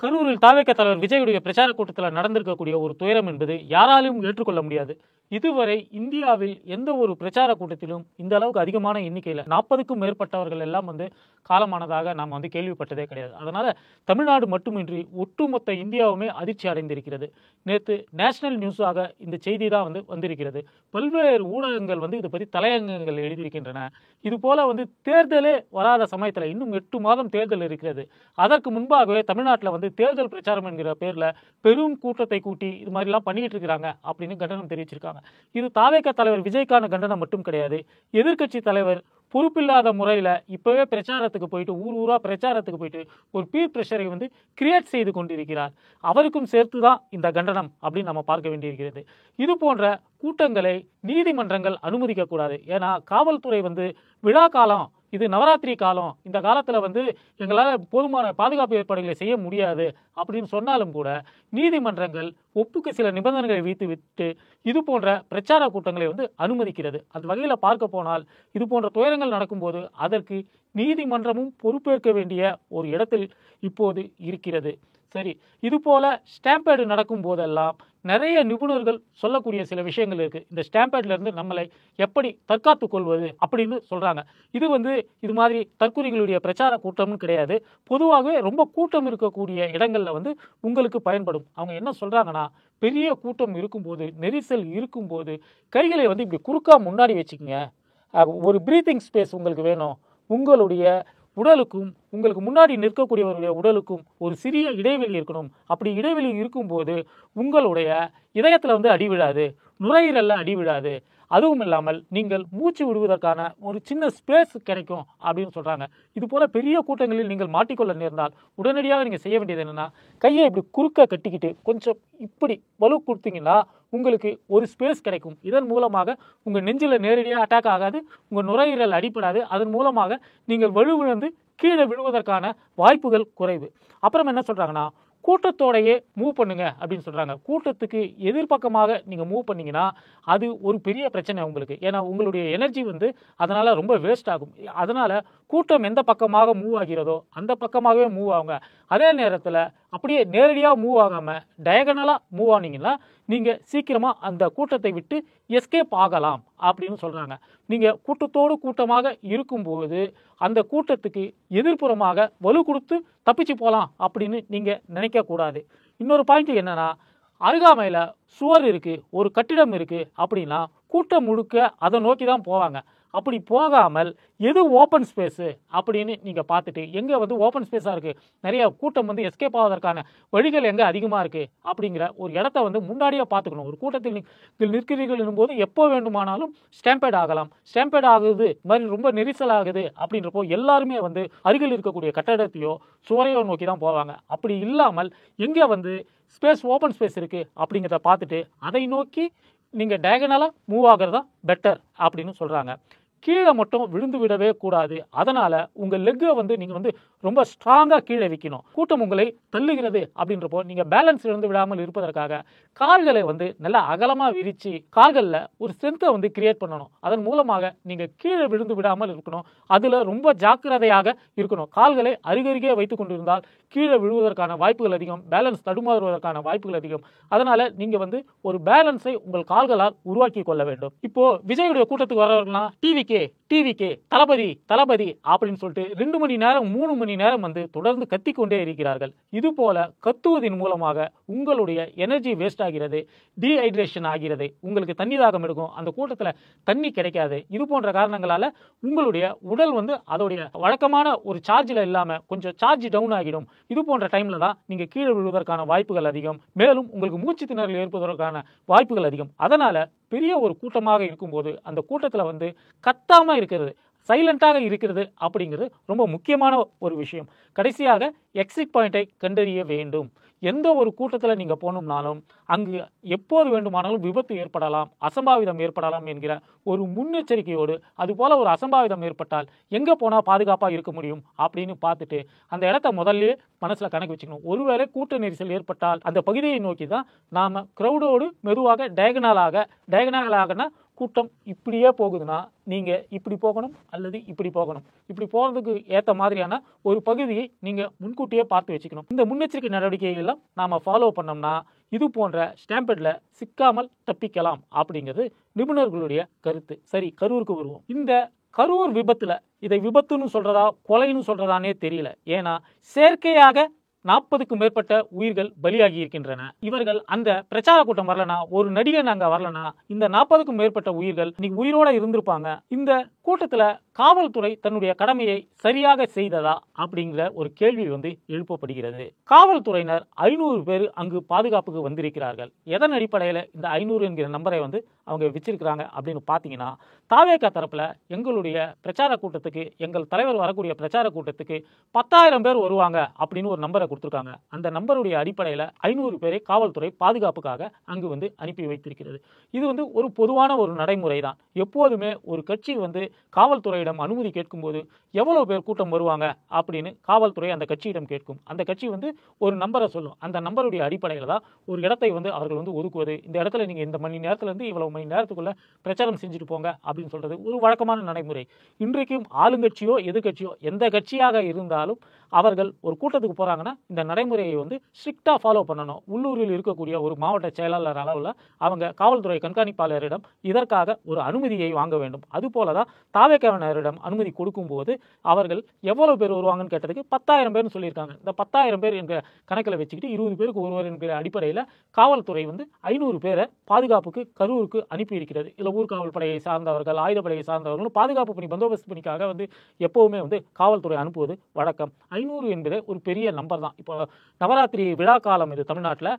கரூரில் தாவேக தலைவர் விஜயுடைய பிரச்சார கூட்டத்தில் நடந்திருக்கக்கூடிய ஒரு துயரம் என்பது யாராலும் ஏற்றுக்கொள்ள முடியாது. இதுவரை இந்தியாவில் எந்த ஒரு பிரச்சார கூட்டத்திலும் இந்த அளவுக்கு அதிகமான எண்ணிக்கையில் 40க்கும் மேற்பட்டவர்கள் எல்லாம் காலமானதாக நாம் கேள்விப்பட்டதே கிடையாது. அதனால தமிழ்நாடு மட்டுமின்றி ஒட்டுமொத்த இந்தியாவுமே அதிர்ச்சி அடைந்திருக்கிறது. நேற்று நேஷனல் நியூஸாக இந்த செய்தி தான் வந்திருக்கிறது. பல்வேறு ஊடகங்கள் இதை பற்றி தலையங்கங்கள் எழுதியிருக்கின்றன. இது போல தேர்தலே வராத சமயத்தில் இன்னும் 8 மாதம் தேர்தல் இருக்கிறது. அதற்கு முன்பாகவே தமிழ்நாட்டில் தேர்தல் பிரச்சாரம் என்கிற பேர்ல பெரும் கூட்டத்தை கூட்டி இது மாதிரி எல்லாம் பண்ணிட்டு இருக்காங்க அப்படின்னு கண்டனம் தெரிவிச்சிருக்காங்க. இது தாவேக தலைவர் விஜய்க்கான கண்டனம் மட்டும் கிடையாது. எதிர்க்கட்சி தலைவர் பொறுப்பில்லாத முறையில் இப்பவே பிரச்சாரத்துக்கு போயிட்டு ஊரா பிரச்சாரத்துக்கு போயிட்டு ஒரு பீர் பிரஷரை கிரியேட் செய்து கொண்டிருக்கிறார். அவருக்கும் சேர்த்து தான் இந்த கண்டனம் அப்படின்னு நம்ம பார்க்க வேண்டியிருக்கிறது. இது போன்ற கூட்டங்களை நீதிமன்றங்கள் அனுமதிக்க கூடாது. ஏன்னா காவல்துறை விழா காலம், இது நவராத்திரி காலம், இந்த காலத்தில் எங்களால் போதுமான பாதுகாப்பு ஏற்பாடுகளை செய்ய முடியாது அப்படின்னு சொன்னாலும் கூட நீதிமன்றங்கள் ஒப்புக்கு சில நிபந்தனைகளை விட்டு இது போன்ற பிரச்சார கூட்டங்களை அனுமதிக்கிறது. அந்த வகையில் பார்க்க போனால் இது போன்ற துயரங்கள் நடக்கும்போது அதற்கு நீதிமன்றமும் பொறுப்பேற்க வேண்டிய ஒரு இடத்தில் இப்போது இருக்கிறது. சரி, இது போல ஸ்டாம்பேடு நடக்கும் போதெல்லாம் நிறைய நிபுணர்கள் சொல்லக்கூடிய சில விஷயங்கள் இருக்கு. இந்த ஸ்டாம்பேட்ல இருந்து நம்மளை எப்படி தற்காத்துக் கொள்வது அப்படின்னு சொல்றாங்க. இது மாதிரி தற்கொலைகளுடைய பிரச்சார கூட்டமும் கிடையாது. பொதுவாகவே ரொம்ப கூட்டம் இருக்கக்கூடிய இடங்கள்ல உங்களுக்கு பயன்படும். அவங்க என்ன சொல்றாங்கன்னா, பெரிய கூட்டம் இருக்கும்போது, நெரிசல் இருக்கும்போது கைகளை இப்படி குறுக்கா முன்னாடி வச்சுக்கோங்க. ஒரு பிரீத்திங் ஸ்பேஸ் உங்களுக்கு வேணும். உங்களுடைய உடலுக்கும் உங்களுக்கு முன்னாடி நிற்கக்கூடியவருடைய உடலுக்கும் ஒரு சிறிய இடைவெளி இருக்கணும். அப்படி இடைவெளி இருக்கும்போது உங்களுடைய இதயத்தில் அடி விழாது, நுரையீரல்ல அடி விழாது. அதுவும் இல்லாமல் நீங்கள் மூச்சு விடுவதற்கான ஒரு சின்ன ஸ்பேஸ் கிடைக்கும் அப்படின்னு சொல்றாங்க. இது போல பெரிய கூட்டங்களில் நீங்கள் மாட்டிக்கொள்ள நேர்ந்தால் உடனடியாக நீங்கள் செய்ய வேண்டியது என்னன்னா, கையை இப்படி குறுக்க கட்டிக்கிட்டு கொஞ்சம் இப்படி வலு கொடுத்தீங்கன்னா உங்களுக்கு ஒரு ஸ்பேஸ் கிடைக்கும். இதன் மூலமாக உங்கள் நெஞ்சில் நேரடியாக அட்டாக் ஆகாது, உங்கள் நுரையீரல் அடிப்படாது. அதன் மூலமாக நீங்கள் வலுவிழந்து கீழே விழுவதற்கான வாய்ப்புகள் குறைவு. அப்புறம் என்ன சொல்றாங்கன்னா, கூட்டத்தோடையே மூவ் பண்ணுங்க அப்படின்னு சொல்றாங்க. கூட்டத்துக்கு எதிர்பக்கமாக நீங்க மூவ் பண்ணீங்கன்னா அது ஒரு பெரிய பிரச்சனை உங்களுக்கு. ஏன்னா உங்களுடைய எனர்ஜி அதனால ரொம்ப வேஸ்ட் ஆகும். அதனால கூட்டம் எந்த பக்கமாக மூவ் ஆகிறதோ அந்த பக்கமாகவே மூவ் ஆகுங்க. அதே நேரத்தில் அப்படியே நேரடியாக மூவ் ஆகாம டயகனலா மூவ் ஆனீங்கன்னா நீங்க சீக்கிரமா அந்த கூட்டத்தை விட்டு எஸ்கேப் ஆகலாம் அப்படின்னு சொல்றாங்க. நீங்க கூட்டத்தோடு கூட்டமாக இருக்கும்போது அந்த கூட்டத்துக்கு எதிர்ப்புறமாக வலு கொடுத்து தப்பிச்சு போகலாம் அப்படின்னு நீங்க நினைக்க கூடாது. இன்னொரு பாயிண்ட் என்னன்னா, அருகாமையில சுவர் இருக்கு, ஒரு கட்டிடம் இருக்கு அப்படின்னா கூட்டம் முழுக்க அதை நோக்கி தான் போவாங்க. அப்படி போகாமல் எது ஓப்பன் ஸ்பேஸு அப்படின்னு நீங்கள் பார்த்துட்டு எங்கே ஓப்பன் ஸ்பேஸாக இருக்குது, நிறைய கூட்டம் எஸ்கேப் ஆவதற்கான வழிகள் எங்கே அதிகமாக இருக்குது அப்படிங்கிற ஒரு இடத்த முன்னாடியே பார்த்துக்கணும். ஒரு கூட்டத்தில் நீங்கள் நிற்கிறீர்கள் என்னும்போது எப்போ வேண்டுமானாலும் ஸ்டாம்பேட் ஆகலாம். ஸ்டாம்பேட் ஆகுது மாதிரி ரொம்ப நெரிசல் ஆகுது அப்படின்றப்போ எல்லாருமே அருகில் இருக்கக்கூடிய கட்டடத்தையோ சுவரையோ நோக்கி தான் போவாங்க. அப்படி இல்லாமல் எங்கே ஸ்பேஸ் ஓப்பன் ஸ்பேஸ் இருக்குது அப்படிங்கிறத பார்த்துட்டு அதை நோக்கி நீங்கள் டயகனலாக மூவ் ஆகிறதா பெட்டர் அப்படின்னு சொல்கிறாங்க. கீழே மட்டும் விழுந்து விடவே கூடாது. அதனால உங்கள் லெக்கை நீங்கள் ரொம்ப ஸ்ட்ராங்காக கீழே வைக்கணும். கூட்டம் உங்களை தள்ளுகிறது அப்படின்றப்போ நீங்கள் பேலன்ஸ் இழந்து விடாமல் இருப்பதற்காக கால்களை நல்லா அகலமாக விரித்து கால்களில் ஒரு ஸ்ட்ரென்த்தை கிரியேட் பண்ணணும். அதன் மூலமாக நீங்கள் கீழே விழுந்து விடாமல் இருக்கணும். அதில் ரொம்ப ஜாக்கிரதையாக இருக்கணும். கால்களை அருகருகே வைத்து கொண்டிருந்தால் கீழே விழுவதற்கான வாய்ப்புகள் அதிகம், பேலன்ஸ் தடுமாறுவதற்கான வாய்ப்புகள் அதிகம். அதனால நீங்கள் ஒரு பேலன்ஸை உங்கள் கால்களால் உருவாக்கி கொள்ள வேண்டும். இப்போ விஜயுடைய கூட்டத்துக்கு வரவர்கள்லாம் டிவிகே தளபதி அப்படின்னு சொல்லிட்டு 2 மணி நேரம் 3 மணி நேரம் தொடர்ந்து கத்திக்கொண்டே இருக்கிறார்கள். இது போல கத்துவதன் மூலமாக உங்களுடைய எனர்ஜி வேஸ்ட் ஆகிறது, டீஹைட்ரேஷன் ஆகிறது, உங்களுக்கு தண்ணி தாகம் எடுக்கும், அந்த கூட்டத்தில் தண்ணி கிடைக்காது. இது போன்ற காரணங்களால உங்களுடைய உடல் அதோடைய வழக்கமான ஒரு சார்ஜில் இல்லாமல் கொஞ்சம் சார்ஜ் டவுன் ஆகிடும். இது போன்ற டைம்ல தான் நீங்க கீழே விழுவதற்கான வாய்ப்புகள் அதிகம். மேலும் உங்களுக்கு மூச்சு திணறல் ஏற்படுவதற்கான வாய்ப்புகள் அதிகம். அதனால பெரிய ஒரு கூட்டமாக இருக்கும்போது அந்த கூட்டத்தில் கத்தாம இருக்கிறது, சைலண்டாக இருக்கிறது அப்படிங்கிறது ரொம்ப முக்கியமான ஒரு விஷயம். கடைசியாக எக்ஸிட் பாயிண்டை கண்டறிய வேண்டும். எந்த ஒரு கூட்டத்தில் நீங்கள் போகணும்னாலும் அங்கு எப்போது வேண்டுமானாலும் விபத்து ஏற்படலாம், அசம்பாவிதம் ஏற்படலாம் என்கிற ஒரு முன்னெச்சரிக்கையோடு, அதுபோல் ஒரு அசம்பாவிதம் ஏற்பட்டால் எங்கே போனால் பாதுகாப்பாக இருக்க முடியும் அப்படின்னு பார்த்துட்டு அந்த இடத்த முதல்ல மனசில் கணக்கு வச்சுக்கணும். ஒருவேளை கூட்ட நெரிசல் ஏற்பட்டால் அந்த பகுதியை நோக்கி தான் நாம் க்ரௌடோடு மெதுவாக டயகனலாகனா கூட்டம் இப்படியே போகுதுன்னா நீங்க இப்படி போகணும் அல்லது இப்படி போகணும். இப்படி போறதுக்கு ஏத்த மாதிரியான ஒரு பகுதியை நீங்க முன்கூட்டியே பார்த்து வச்சுக்கணும். இந்த முன்னெச்சரிக்கை நடவடிக்கைகள் எல்லாம் நாம ஃபாலோ பண்ணோம்னா இது போன்ற ஸ்டாம்பேட்ல சிக்காமல் தப்பிக்கலாம் அப்படிங்கிறது நிபுணர்களுடைய கருத்து. சரி, கரூருக்கு வருவோம். இந்த கரூர் விபத்துல இதை விபத்துன்னு சொல்றதா கொலைன்னு சொல்றதானே தெரியல. ஏன்னா செயற்கையாக 40க்கும் மேற்பட்ட உயிர்கள் பலியாகி இருக்கின்றன. இவர்கள் அந்த பிரச்சார கூட்டம் வரலனா, ஒரு நடிகன் அங்க வரலனா, இந்த 40க்கும் மேற்பட்ட உயிர்கள் இன்னைக்கு உயிரோட இருந்திருப்பாங்க. இந்த கூட்டத்துல காவல்துறை தன்னுடைய கடமையை சரியாக செய்ததா அப்படிங்கிற ஒரு கேள்வி எழுப்பப்படுகிறது. காவல்துறையினர் 500 பேர் அங்கு பாதுகாப்புக்கு வந்திருக்கிறார்கள். எதன் அடிப்படையில் இந்த 500 என்கிற நம்பரை அவங்க வச்சிருக்கிறாங்க அப்படின்னு பார்த்தீங்கன்னா, தாவேகா தரப்புல எங்களுடைய பிரச்சார கூட்டத்துக்கு, எங்கள் தலைவர் வரக்கூடிய பிரச்சார கூட்டத்துக்கு 10,000 பேர் வருவாங்க அப்படின்னு ஒரு நம்பரை கொடுத்துருக்காங்க. அந்த நம்பருடைய அடிப்படையில் 500 பேரை காவல்துறை பாதுகாப்புக்காக அங்கு அனுப்பி வைத்திருக்கிறது. இது ஒரு பொதுவான ஒரு நடைமுறை தான். எப்போதுமே ஒரு கட்சி காவல்துறையிடம் அனுமதி கேட்கும்போது எவ்வளவு பேர் கூட்டம் வருவாங்க அப்படின்னு காவல்துறை அந்த கட்சியிடம் கேட்கும். அந்த கட்சி ஒரு நம்பரை சொல்லும். அந்த நம்பருடைய அடிப்படையில் தான் ஒரு இடத்தை அவர்கள் ஒதுக்குவது. இந்த இடத்துல நீங்க இந்த மணி நேரத்துல இருந்து இவ்வளவு மணி நேரத்துக்குள்ள பிரச்சாரம் செஞ்சுட்டு போங்க அப்படின்னு சொல்றது ஒரு வழக்கமான நடைமுறை. இன்றைக்கும் ஆளுங்கட்சியோ எதிர்கட்சியோ எந்த கட்சியாக இருந்தாலும் அவர்கள் ஒரு கூட்டத்துக்கு போறாங்கன்னா இந்த நடைமுறையை ஸ்ட்ரிக்டா ஃபாலோ பண்ணணும். உள்ளூரில் இருக்கக்கூடிய ஒரு மாவட்ட செயலாளர் அளவில் அவங்க காவல்துறை கண்காணிப்பாளரிடம் இதற்காக ஒரு அனுமதியை வாங்க வேண்டும். அதுபோலதான் தாவேக்காவினரிடம் அனுமதி கொடுக்கும்போது அவர்கள் எவ்வளவு பேர் வருவாங்கன்னு கேட்டதுக்கு 10,000 பேர்னு சொல்லியிருக்காங்க. இந்த 10,000 பேர் என்ற கணக்கில் வச்சுக்கிட்டு 20 பேருக்கு ஒருவர் என்கிற அடிப்படையில் காவல்துறை 500 பேரை பாதுகாப்புக்கு கரூருக்கு அனுப்பி இருக்கிறது. இல்லை ஊர்காவல் படையை சார்ந்தவர்கள், ஆயுதப்படையை சார்ந்தவர்கள் பாதுகாப்பு பணி, பந்தோபஸ்து பணிக்காக எப்பவுமே காவல்துறை அனுப்புவது வழக்கம். 500 என்பது ஒரு பெரிய நம்பர் தான். இப்போ நவராத்திரி விழா காலம் இது தமிழ்நாட்டில்.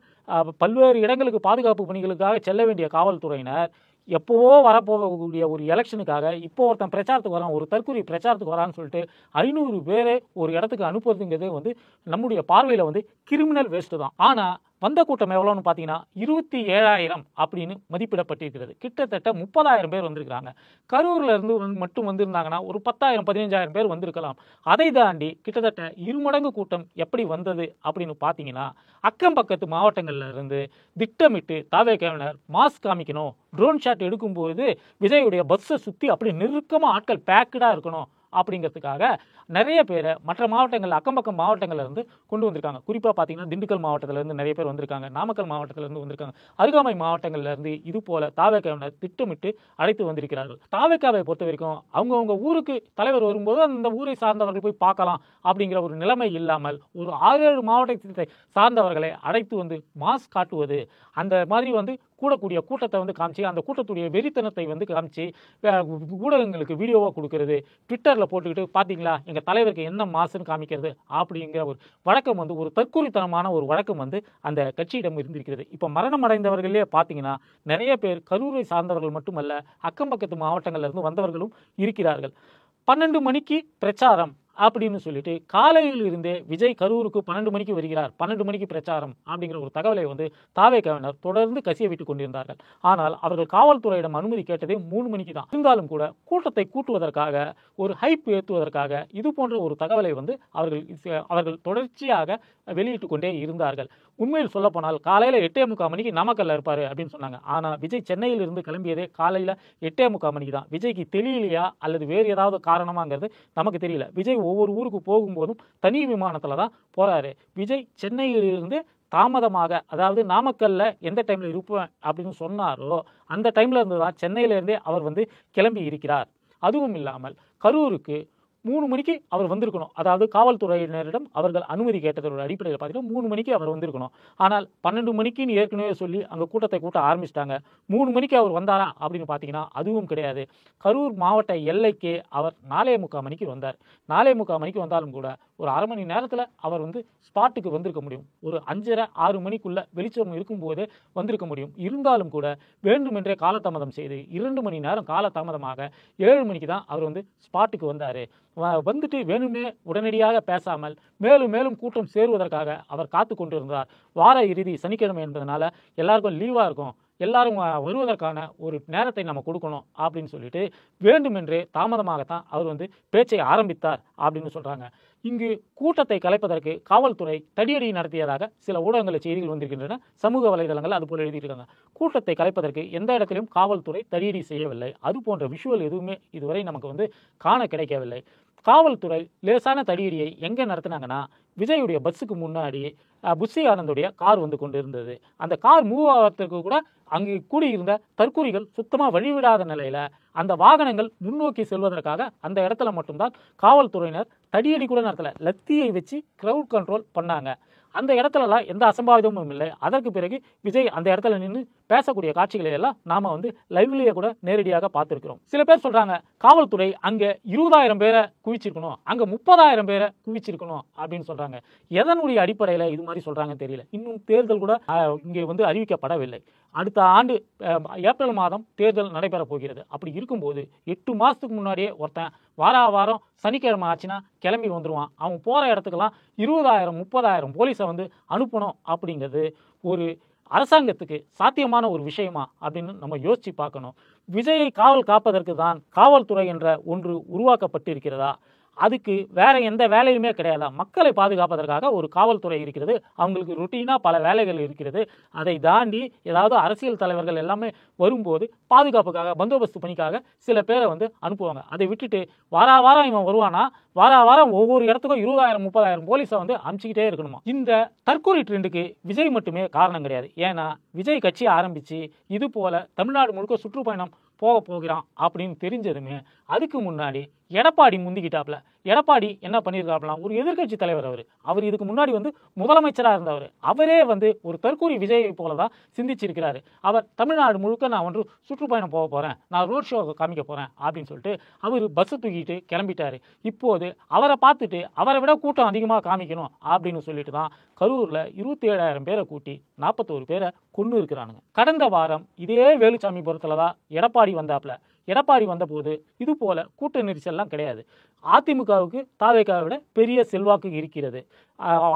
பல்வேறு இடங்களுக்கு பாதுகாப்பு பணிகளுக்காக செல்ல வேண்டிய காவல்துறையினர் எப்போவோ வரப்போகக்கூடிய ஒரு எலெக்ஷனுக்காக இப்போ ஒருத்தன் பிரச்சாரத்துக்கு வரான், ஒரு தற்கொலை பிரச்சாரத்துக்கு வரான்னு சொல்லிட்டு 500 பேரை ஒரு இடத்துக்கு அனுப்புறதுங்கிறது நம்முடைய பார்வையில் கிரிமினல் வேஸ்ட் தான். ஆனால் வந்த கூட்டம் எவ்வளோன்னு பார்த்தீங்கன்னா 27,000 அப்படின்னு மதிப்பிடப்பட்டிருக்கிறது. கிட்டத்தட்ட 30,000 பேர் வந்திருக்கிறாங்க. கரூர்ல இருந்து மட்டும் வந்திருந்தாங்கன்னா ஒரு 10,000 15,000 பேர் வந்திருக்கலாம். அதை தாண்டி கிட்டத்தட்ட 2 மடங்கு கூட்டம் எப்படி வந்தது அப்படின்னு பார்த்தீங்கன்னா, அக்கம் பக்கத்து மாவட்டங்கள்ல இருந்து திட்டமிட்டு தாவேக்காவினர் மாஸ்க் காமிக்கணும், ட்ரோன் ஷாட் எடுக்கும்போது விஜயுடைய பஸ்ஸை சுற்றி அப்படி நெருக்கமாக ஆட்கள் பேக்கடாக இருக்கணும் அப்படிங்கிறதுக்காக நிறைய பேரை மற்ற மாவட்டங்கள், அக்கம்பக்கம் மாவட்டங்கள்ல இருந்து கொண்டு வந்திருக்காங்க. குறிப்பாக பார்த்தீங்கன்னா திண்டுக்கல் மாவட்டத்தில் இருந்து நிறைய பேர் வந்திருக்காங்க, நாமக்கல் மாவட்டத்தில் இருந்து வந்திருக்காங்க, அருகாமை மாவட்டங்கள்ல இருந்து இது போல தாவேக்காவினர் திட்டமிட்டு அழைத்து வந்திருக்கிறார்கள். தாவேக்காவை பொறுத்த வரைக்கும் அவங்கவுங்க ஊருக்கு தலைவர் வரும்போது அந்த ஊரை சார்ந்தவர்கள் போய் பார்க்கலாம் அப்படிங்கிற ஒரு நிலைமை இல்லாமல் ஒரு 6-7 மாவட்டத்தை சார்ந்தவர்களை அழைத்து மாஸ்க் காட்டுவது, அந்த மாதிரி கூடக்கூடிய கூட்டத்தை காமிச்சு அந்த கூட்டத்துடைய வெறித்தனத்தை காமிச்சு ஊடகங்களுக்கு வீடியோவாக கொடுக்கறது, ட்விட்டரில் போட்டுக்கிட்டு பார்த்தீங்களா எங்கள் தலைவருக்கு என்ன மாசுன்னு காமிக்கிறது அப்படிங்கிற ஒரு வழக்கம் ஒரு தற்கொலைத்தனமான ஒரு வழக்கம் அந்த கட்சியிடம் இருந்திருக்கிறது. இப்போ மரணம் அடைந்தவர்களே பார்த்தீங்கன்னா நிறைய பேர் கரூரை சார்ந்தவர்கள் மட்டுமல்ல, அக்கம் பக்கத்து மாவட்டங்கள்ல இருந்து வந்தவர்களும் இருக்கிறார்கள். 12 மணிக்கு பிரச்சாரம் அப்படின்னு சொல்லிட்டு காலையில் இருந்தே விஜய் கரூருக்கு 12 மணிக்கு வருகிறார், 12 மணிக்கு பிரச்சாரம் அப்படிங்கிற ஒரு தகவலை தாவேக்காவினர் தொடர்ந்து கசிய விட்டுக் கொண்டிருந்தார்கள். ஆனால் அவர்கள் காவல்துறையிடம் அனுமதி கேட்டதே 3 மணிக்கு தான். இருந்தாலும் கூட கூட்டத்தை கூட்டுவதற்காக, ஒரு ஹைப் ஏற்றுவதற்காக இது போன்ற ஒரு தகவலை அவர்கள் தொடர்ச்சியாக வெளியிட்டுக் கொண்டே இருந்தார்கள். உண்மையில் சொல்ல போனால் காலையில 8:45 மணிக்கு நாமக்கல்ல இருப்பாரு அப்படின்னு சொன்னாங்க. ஆனா விஜய் சென்னையில் இருந்து கிளம்பியதே காலையில 8:45 மணிக்கு தான். விஜய்க்கு தெரியலையா அல்லது வேறு ஏதாவது காரணமாங்கிறது நமக்கு தெரியல. விஜய் ஒவ்வொரு ஊருக்கு போகும்போதும் தனி விமானத்துல தான் போறாரு. விஜய் சென்னையிலிருந்து தாமதமாக, அதாவது நாமக்கல்ல எந்த டைம்ல இருப்பேன் அப்படின்னு சொன்னாரோ அந்த டைம்ல இருந்து தான் சென்னையில இருந்தே அவர் கிளம்பி இருக்கிறார். அதுவும் இல்லாமல் கரூருக்கு 3 மணிக்கு அவர் வந்திருக்கணும். அதாவது காவல்துறையினரிடம் அவர்கள் அனுமதி கேட்டதோட அடிப்படையில் பார்த்தீங்கன்னா 3 மணிக்கு அவர் வந்திருக்கணும். ஆனால் 12 மணிக்குன்னு ஏற்கனவே சொல்லி அங்கே கூட்டத்தை கூட்ட ஆரம்பிச்சிட்டாங்க. 3 மணிக்கு அவர் வந்தாரா அப்படின்னு பார்த்தீங்கன்னா அதுவும் கிடையாது. கரூர் மாவட்ட எல்லைக்கே அவர் 4:45 மணிக்கு வந்தார். 4:45 மணிக்கு வந்தாலும் கூட ஒரு அரை மணி நேரத்தில் அவர் ஸ்பாட்டுக்கு வந்திருக்க முடியும். ஒரு 5:30-6 மணிக்குள்ள வெளிச்சம் இருக்கும்போதே வந்திருக்க முடியும். இருந்தாலும் கூட வேண்டுமென்றே காலதாமதம் செய்து 2 மணி நேரம் காலதாமதமாக 7 மணிக்கு தான் அவர் ஸ்பாட்டுக்கு வந்தார். வந்துட்டு வேணுமே உடனடியாக பேசாமல் மேலும் மேலும் கூட்டம் சேருவதற்காக அவர் காத்து கொண்டிருந்தார். வார இறுதி சனிக்கிழமை என்பதனால எல்லாருக்கும் லீவாக இருக்கும், எல்லாரும் வருவதற்கான ஒரு நேரத்தை நம்ம கொடுக்கணும் அப்படின்னு சொல்லிட்டு வேண்டுமென்றே தாமதமாகத்தான் அவர் வந்து பேச்சை ஆரம்பித்தார் அப்படின்னு சொல்றாங்க. இங்கு கூட்டத்தை கலைப்பதற்கு காவல்துறை தடியடி நடத்தியதாக சில ஊடகங்களில் செய்திகள் வந்திருக்கின்றன. சமூக வலைதளங்கள் அதுபோல் எழுதியிருக்காங்க. கூட்டத்தை கலைப்பதற்கு எந்த இடத்திலும் காவல்துறை தடியடி செய்யவில்லை. அது போன்ற விஷுவல் எதுவுமே இதுவரை நமக்கு வந்து காண கிடைக்கவில்லை. காவல்துறை லேசான தடியடியை எங்கே நடத்தினாங்கன்னா, விஜயுடைய பஸ்ஸுக்கு முன்னாடி புஷி ஆனந்துடைய கார் வந்து கொண்டு இருந்தது. அந்த கார் மூவ் ஆகிறதுக்கு கூட அங்கு கூடியிருந்த தற்கூரிகள் சுத்தமாக வழிவிடாத நிலையில் அந்த வாகனங்கள் முன்னோக்கி செல்வதற்காக அந்த இடத்துல மட்டும்தான் காவல்துறையினர் தடியடி கூட நடத்தலை, லத்தியை வச்சு கிரவுட் கண்ட்ரோல் பண்ணாங்க. அந்த இடத்துலலாம் எந்த அசம்பாவிதமும் இல்லை. அதற்கு பிறகு விஜய் அந்த இடத்துல நின்று பேசக்கூடிய காட்சிகளை எல்லாம் நாம வந்து லைவ்லேயே கூட நேரடியாக பார்த்துருக்கிறோம். சில பேர் சொல்றாங்க காவல்துறை அங்க 20,000 பேரை குவிச்சிருக்கணும், அங்க 30,000 பேரை குவிச்சிருக்கணும் அப்படின்னு சொல்றாங்க. எதனுடைய அடிப்படையில் இது மாதிரி சொல்றாங்கன்னு தெரியல. இன்னும் தேர்தல் கூட இங்கே வந்து அறிவிக்கப்படவில்லை. அடுத்த ஆண்டு ஏப்ரல் மாதம் தேர்தல் நடைபெற போகிறது. அப்படி இருக்கும்போது 8 மாதத்துக்கு முன்னாடியே ஒருத்தன் வாரம் சனிக்கிழமை ஆச்சுன்னா கிளம்பி வந்துடுவான். அவன் போகிற இடத்துக்கெல்லாம் 20,000 30,000 போலீஸை வந்து அனுப்பணும் அப்படிங்கிறது ஒரு அரசாங்கத்துக்கு சாத்தியமான ஒரு விஷயமா அப்படின்னு நம்ம யோசிச்சு பார்க்கணும். விஜயை காவல் காப்பதற்கு தான் காவல்துறை என்ற ஒன்று உருவாக்கப்பட்டிருக்கிறதா? அதுக்கு வேற எந்த வேலையுமே கிடையாது. மக்களை பாதுகாப்பதற்காக ஒரு காவல்துறை இருக்கிறது. அவங்களுக்கு ருட்டீனாக பல வேலைகள் இருக்கிறது. அதை தாண்டி ஏதாவது அரசியல் தலைவர்கள் எல்லாமே வரும்போது பாதுகாப்புக்காக பந்தோபஸ்து பணிக்காக சில பேரை வந்து அனுப்புவாங்க. அதை விட்டுட்டு வாரம் இவன் வருவானா, வாரம் ஒவ்வொரு இடத்துக்கும் 20,000 30,000 போலீஸை வந்து அனுப்பிச்சிக்கிட்டே இருக்கணுமா? இந்த தற்கொலை ட்ரெண்டுக்கு விஜய் மட்டுமே காரணம் கிடையாது. ஏன்னா விஜய் கட்சி ஆரம்பிச்சு இது போல தமிழ்நாடு முழுக்க சுற்றுப்பயணம் போகிறான் அப்படின்னு தெரிஞ்சதுமே அதுக்கு முன்னாடி எடப்பாடி முந்திக்கிட்டாப்ல. எடப்பாடி என்ன பண்ணியிருக்காப்லாம், ஒரு எதிர்கட்சி தலைவர் அவர் இதுக்கு முன்னாடி வந்து முதலமைச்சராக இருந்தவர். அவரே வந்து ஒரு தற்கூரி விஜயை போல தான் சிந்திச்சிருக்கிறாரு. அவர் தமிழ்நாடு முழுக்க நான் ஒன்று சுற்றுப்பயணம் போக போகிறேன், நான் ரோட் ஷோ காமிக்க போகிறேன் அப்படின்னு சொல்லிட்டு அவர் பஸ்ஸை தூக்கிட்டு கிளம்பிட்டாரு. இப்போது அவரை பார்த்துட்டு அவரை விட கூட்டம் அதிகமாக காமிக்கணும் அப்படின்னு சொல்லிட்டு தான் கரூரில் 27,000 பேரை கூட்டி 41 பேரை கொண்டு இருக்கிறானுங்க. கடந்த வாரம் இதே வேலுச்சாமிபுரத்தில் தான் எடப்பாடி வந்தாப்ல. எடப்பாடி வந்தபோது இது போல கூட்ட நெரிசல்லாம் கிடையாது. அதிமுகவுக்கு தாவேகாவை விட பெரிய செல்வாக்கு இருக்கிறது.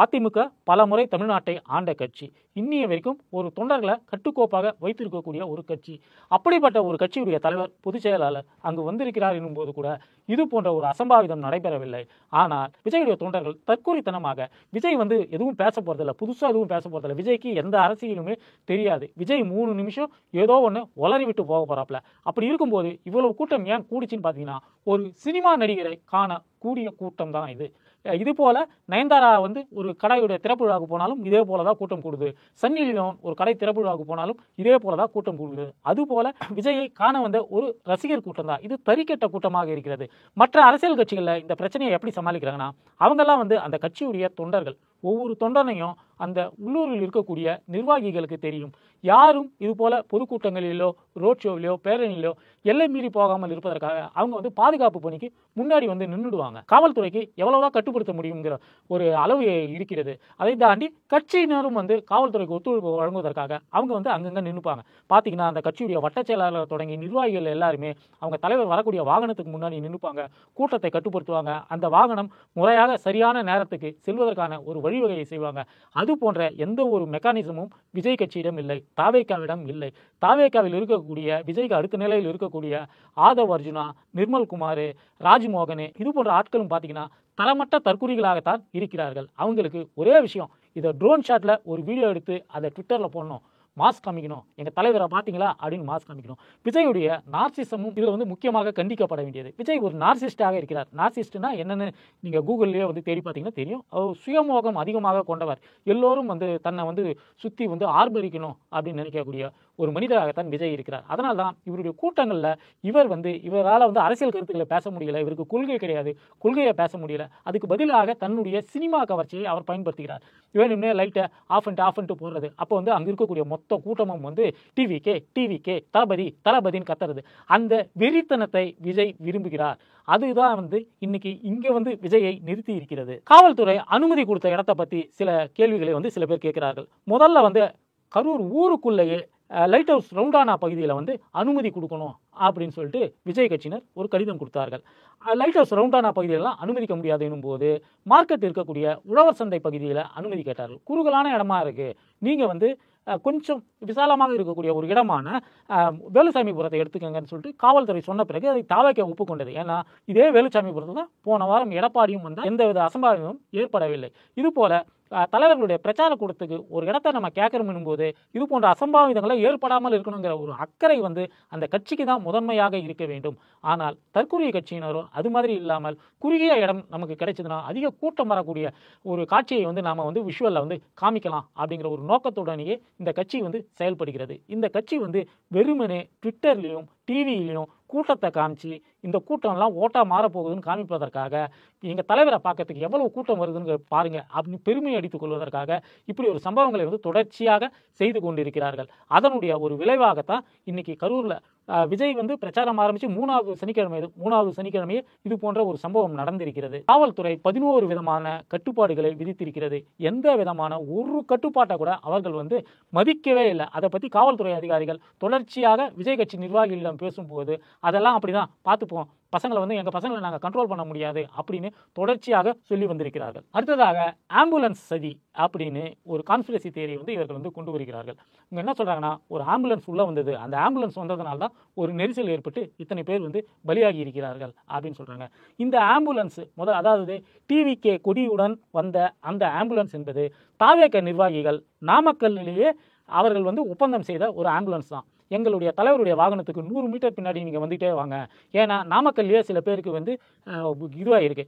அதிமுக பல முறை தமிழ்நாட்டை ஆண்ட கட்சி. இன்னிய வரைக்கும் ஒரு தொண்டர்களை கட்டுக்கோப்பாக வைத்திருக்கக்கூடிய ஒரு கட்சி. அப்படிப்பட்ட ஒரு கட்சியுடைய தலைவர் பொதுச் செயலாளர் அங்கு வந்திருக்கிறார் என்னும்போது கூட இது போன்ற ஒரு அசம்பாவிதம் நடைபெறவில்லை. ஆனால் விஜயுடைய தொண்டர்கள் தற்கொலைத்தனமாக விஜய் வந்து எதுவும் பேச போறதில்லை, புதுசாக எதுவும் பேச போறதில்லை, விஜய்க்கு எந்த அரசியலுமே தெரியாது, விஜய் 3 நிமிஷம் ஏதோ ஒன்று உளறி விட்டு போக போறாப்ல. அப்படி இருக்கும்போது இவ்வளவு கூட்டம் ஏன் கூடிச்சுன்னு பார்த்தீங்கன்னா ஒரு சினிமா நடிகரை காண கூடிய கூட்டம் தான் இது. இது போல நயன்தாரா வந்து ஒரு கடையுடைய திறப்பு விழாவுக்கு போனாலும் இதே போலதான் கூட்டம் கூடுது. சன்னி லியோன் ஒரு கடை திறப்பு விழாவுக்கு போனாலும் இதே போலதான் கூட்டம் கூடுது. அதுபோல விஜயை காண வந்த ஒரு ரசிகர் கூட்டம் தான் இது. தறிக்கெட்ட கூட்டமாக இருக்கிறது. மற்ற அரசியல் கட்சிகளில் இந்த பிரச்சனையை எப்படி சமாளிக்கிறாங்கன்னா, அவங்கெல்லாம் வந்து அந்த கட்சியுடைய தொண்டர்கள், ஒவ்வொரு தொண்டனையும் அந்த உள்ளூரில் இருக்கக்கூடிய நிர்வாகிகளுக்கு தெரியும். யாரும் இது போல பொதுக்கூட்டங்களிலோ ரோட் ஷோவிலோ பேரணியிலோ எல்லை மீறி போகாமல் இருப்பதற்காக அவங்க வந்து பாதுகாப்பு பணிக்கு முன்னாடி வந்து நின்றுடுவாங்க. காவல்துறைக்கு எவ்வளவுதான் கட்டுப்படுத்த முடியுங்கிற ஒரு அளவு இருக்கிறது. அதை தாண்டி கட்சியினரும் வந்து காவல்துறைக்கு ஒத்துழைப்பு வழங்குவதற்காக அவங்க வந்து அங்கங்க நின்றுப்பாங்க. பார்த்தீங்கன்னா அந்த கட்சியுடைய வட்ட செயலாளர் தொடங்கி நிர்வாகிகள் எல்லாருமே அவங்க தலைவர் வரக்கூடிய வாகனத்துக்கு முன்னாடி நின்றுப்பாங்க, கூட்டத்தை கட்டுப்படுத்துவாங்க. அந்த வாகனம் முறையாக சரியான நேரத்துக்கு செல்வதற்கான ஒரு வழிவகையை செய்வாங்க. அது போன்ற எந்த ஒரு மெக்கானிசமும் விஜய் கட்சியிடம் இல்லை, தாவேகாவிடம் இல்லை. தாவேகாவில் இருக்கக்கூடிய விஜய்க்கு அடுத்த நிலையில் இருக்கக்கூடிய ஆதவ் அர்ஜுனா, நிர்மல் குமார், ராஜ்மோகன் இது போன்ற ஆட்களும் பார்த்தீங்கன்னா தரமற்ற தற்கொலைகளாகத்தான் இருக்கிறார்கள். அவங்களுக்கு ஒரே விஷயம், இதை ட்ரோன் ஷாட்டில் ஒரு வீடியோ எடுத்து அதை ட்விட்டரில் போடணும், மாஸ்க் காமிக்கணும், எங்கள் தலைவரை பார்த்தீங்களா அப்படின்னு மாஸ்க் காமிக்கணும். விஜயுடைய நார்சிசமும் இதில் வந்து முக்கியமாக கண்டிக்கப்பட வேண்டியது. விஜய் ஒரு நார்சிஸ்டாக இருக்கிறார். நார்சிஸ்ட்னா என்னென்னு நீங்கள் கூகுள்லேயே வந்து தேடி பார்த்தீங்கன்னா தெரியும். அவர் சுயமோகம் அதிகமாக கொண்டவர். எல்லோரும் வந்து தன்னை வந்து சுற்றி வந்து ஆர்ப்பரிக்கணும் அப்படின்னு நினைக்கக்கூடிய ஒரு மனிதராகத்தான் விஜய் இருக்கிறார். அதனால தான் இவருடைய கூட்டங்களில் இவரால் வந்து அரசியல் கருத்துக்களை பேச முடியல, இவருக்கு கொள்கை கிடையாது, கொள்கையை பேச முடியல. அதுக்கு பதிலாக தன்னுடைய சினிமா கவர்ச்சியை அவர் பயன்படுத்துகிறார். வேணும்னே லைட்டை ஆஃப் பண்ணிட்டு போடுறது. அப்போ வந்து அங்கே இருக்கக்கூடிய மொத்த கூட்டமும் வந்து டிவிகே தளபதின்னு கத்துறது. அந்த வெறித்தனத்தை விஜய் விரும்புகிறார். அதுதான் வந்து இன்னைக்கு இங்க வந்து விஜயை நிறுத்தி இருக்கிறது. காவல்துறை அனுமதி கொடுத்த இடத்தை பத்தி சில கேள்விகளை வந்து சில பேர் கேட்கிறார்கள். முதல்ல வந்து கரூர் ஊருக்குள்ளேயே லைட் ஹவுஸ் ரவுண்டானா பகுதியில் வந்து அனுமதி கொடுக்கணும் அப்படின்னு சொல்லிட்டு விஜய் கட்சியினர் ஒரு கடிதம் கொடுத்தார்கள். லைட் ஹவுஸ் ரவுண்டானா பகுதியிலலாம் அனுமதிக்க முடியாது எனும்போது மார்க்கெட் இருக்கக்கூடிய உழவர் சந்தை பகுதியில் அனுமதி கேட்டார்கள். குறுகலான இடமா இருக்குது, நீங்கள் வந்து கொஞ்சம் விசாலமாக இருக்கக்கூடிய ஒரு இடமான வேலுசாமிபுரத்தை எடுத்துக்கங்கன்னு சொல்லிட்டு காவல்துறை சொன்ன பிறகு அதை தாவேக்கா ஒப்புக்கொண்டது. ஏன்னா இதே வேலுசாமிபுரத்தில் தான் போன வாரம் எடப்பாடியும் வந்தால் எந்தவித அசம்பாவிதமும் ஏற்படவில்லை. இதுபோல தலைவர்களுடைய பிரச்சார கூட்டத்துக்கு ஒரு இடத்த நம்ம கேட்கணும் போது இது போன்ற அசம்பாவிதங்களை ஏற்படாமல் இருக்கணுங்கிற ஒரு அக்கறை வந்து அந்த கட்சிக்கு தான் முதன்மையாக இருக்க வேண்டும். ஆனால் தற்குறிய கட்சியினரும் அது மாதிரி இல்லாமல் குறுகிய இடம் நமக்கு கிடைச்சதுன்னா அதிக கூட்டம் வரக்கூடிய ஒரு காட்சியை வந்து நாம் வந்து விஷுவலில் வந்து காமிக்கலாம் அப்படிங்கிற ஒரு நோக்கத்துடனேயே இந்த கட்சி வந்து செயல்படுகிறது. இந்த கட்சி வந்து வெறுமனே ட்விட்டர்லேயும் டிவியிலையும் கூட்டத்தை காமிச்சு இந்த கூட்டம்லாம் ஓட்டாக மாறப்போகுதுன்னு காமிப்பதற்காக எங்கள் தலைவரை பார்க்கறதுக்கு எவ்வளவு கூட்டம் வருதுன்னு பாருங்க அப்படின்னு பெருமை அடித்துக் கொள்வதற்காக இப்படி ஒரு சம்பவங்களை வந்து தொடர்ச்சியாக செய்து கொண்டிருக்கிறார்கள். அதனுடைய ஒரு விளைவாகத்தான் இன்னைக்கு கரூரில் விஜய் வந்து பிரச்சாரம் ஆரம்பித்து மூணாவது சனிக்கிழமையே இது போன்ற ஒரு சம்பவம் நடந்திருக்கிறது. காவல்துறை 11 விதமான கட்டுப்பாடுகளை விதித்திருக்கிறது. எந்த விதமான ஒரு கட்டுப்பாட்டை கூட அவர்கள் வந்து மதிக்கவே இல்லை. அதை பற்றி காவல்துறை அதிகாரிகள் தொடர்ச்சியாக விஜய் கட்சி நிர்வாகிகளிடம் பேசும்போது அதெல்லாம் அப்படிதான் பார்த்துப்போம், பசங்களை வந்து எங்கள் பசங்களை நாங்கள் கண்ட்ரோல் பண்ண முடியாது அப்படின்னு தொடர்ச்சியாக சொல்லி வந்திருக்கிறார்கள். அடுத்ததாக ஆம்புலன்ஸ் சதி அப்படின்னு ஒரு கான்ஸ்பிரசி தியரி வந்து இவர்கள் வந்து கொண்டு வருகிறார்கள். இவங்க என்ன சொல்கிறாங்கன்னா, ஒரு ஆம்புலன்ஸ் உள்ளே வந்தது, அந்த ஆம்புலன்ஸ் வந்ததுனால தான் ஒரு நெரிசல் ஏற்பட்டு இத்தனை பேர் வந்து பலியாகி இருக்கிறார்கள் அப்படின்னு சொல்கிறாங்க. இந்த ஆம்புலன்ஸ் அதாவது டிவிகே கொடியுடன் வந்த அந்த ஆம்புலன்ஸ் என்பது தாவேக நிர்வாகிகள் நாமக்கல்லிலேயே அவர்கள் வந்து ஒப்பந்தம் செய்த ஒரு ஆம்புலன்ஸ் தான். எங்களுடைய தலைவருடைய வாகனத்துக்கு 100 மீட்டர் பின்னாடி நீங்கள் வந்துகிட்டே வாங்க, ஏன்னா நாமக்கல்லையே சில பேருக்கு வந்து இதுவாக இருக்குது,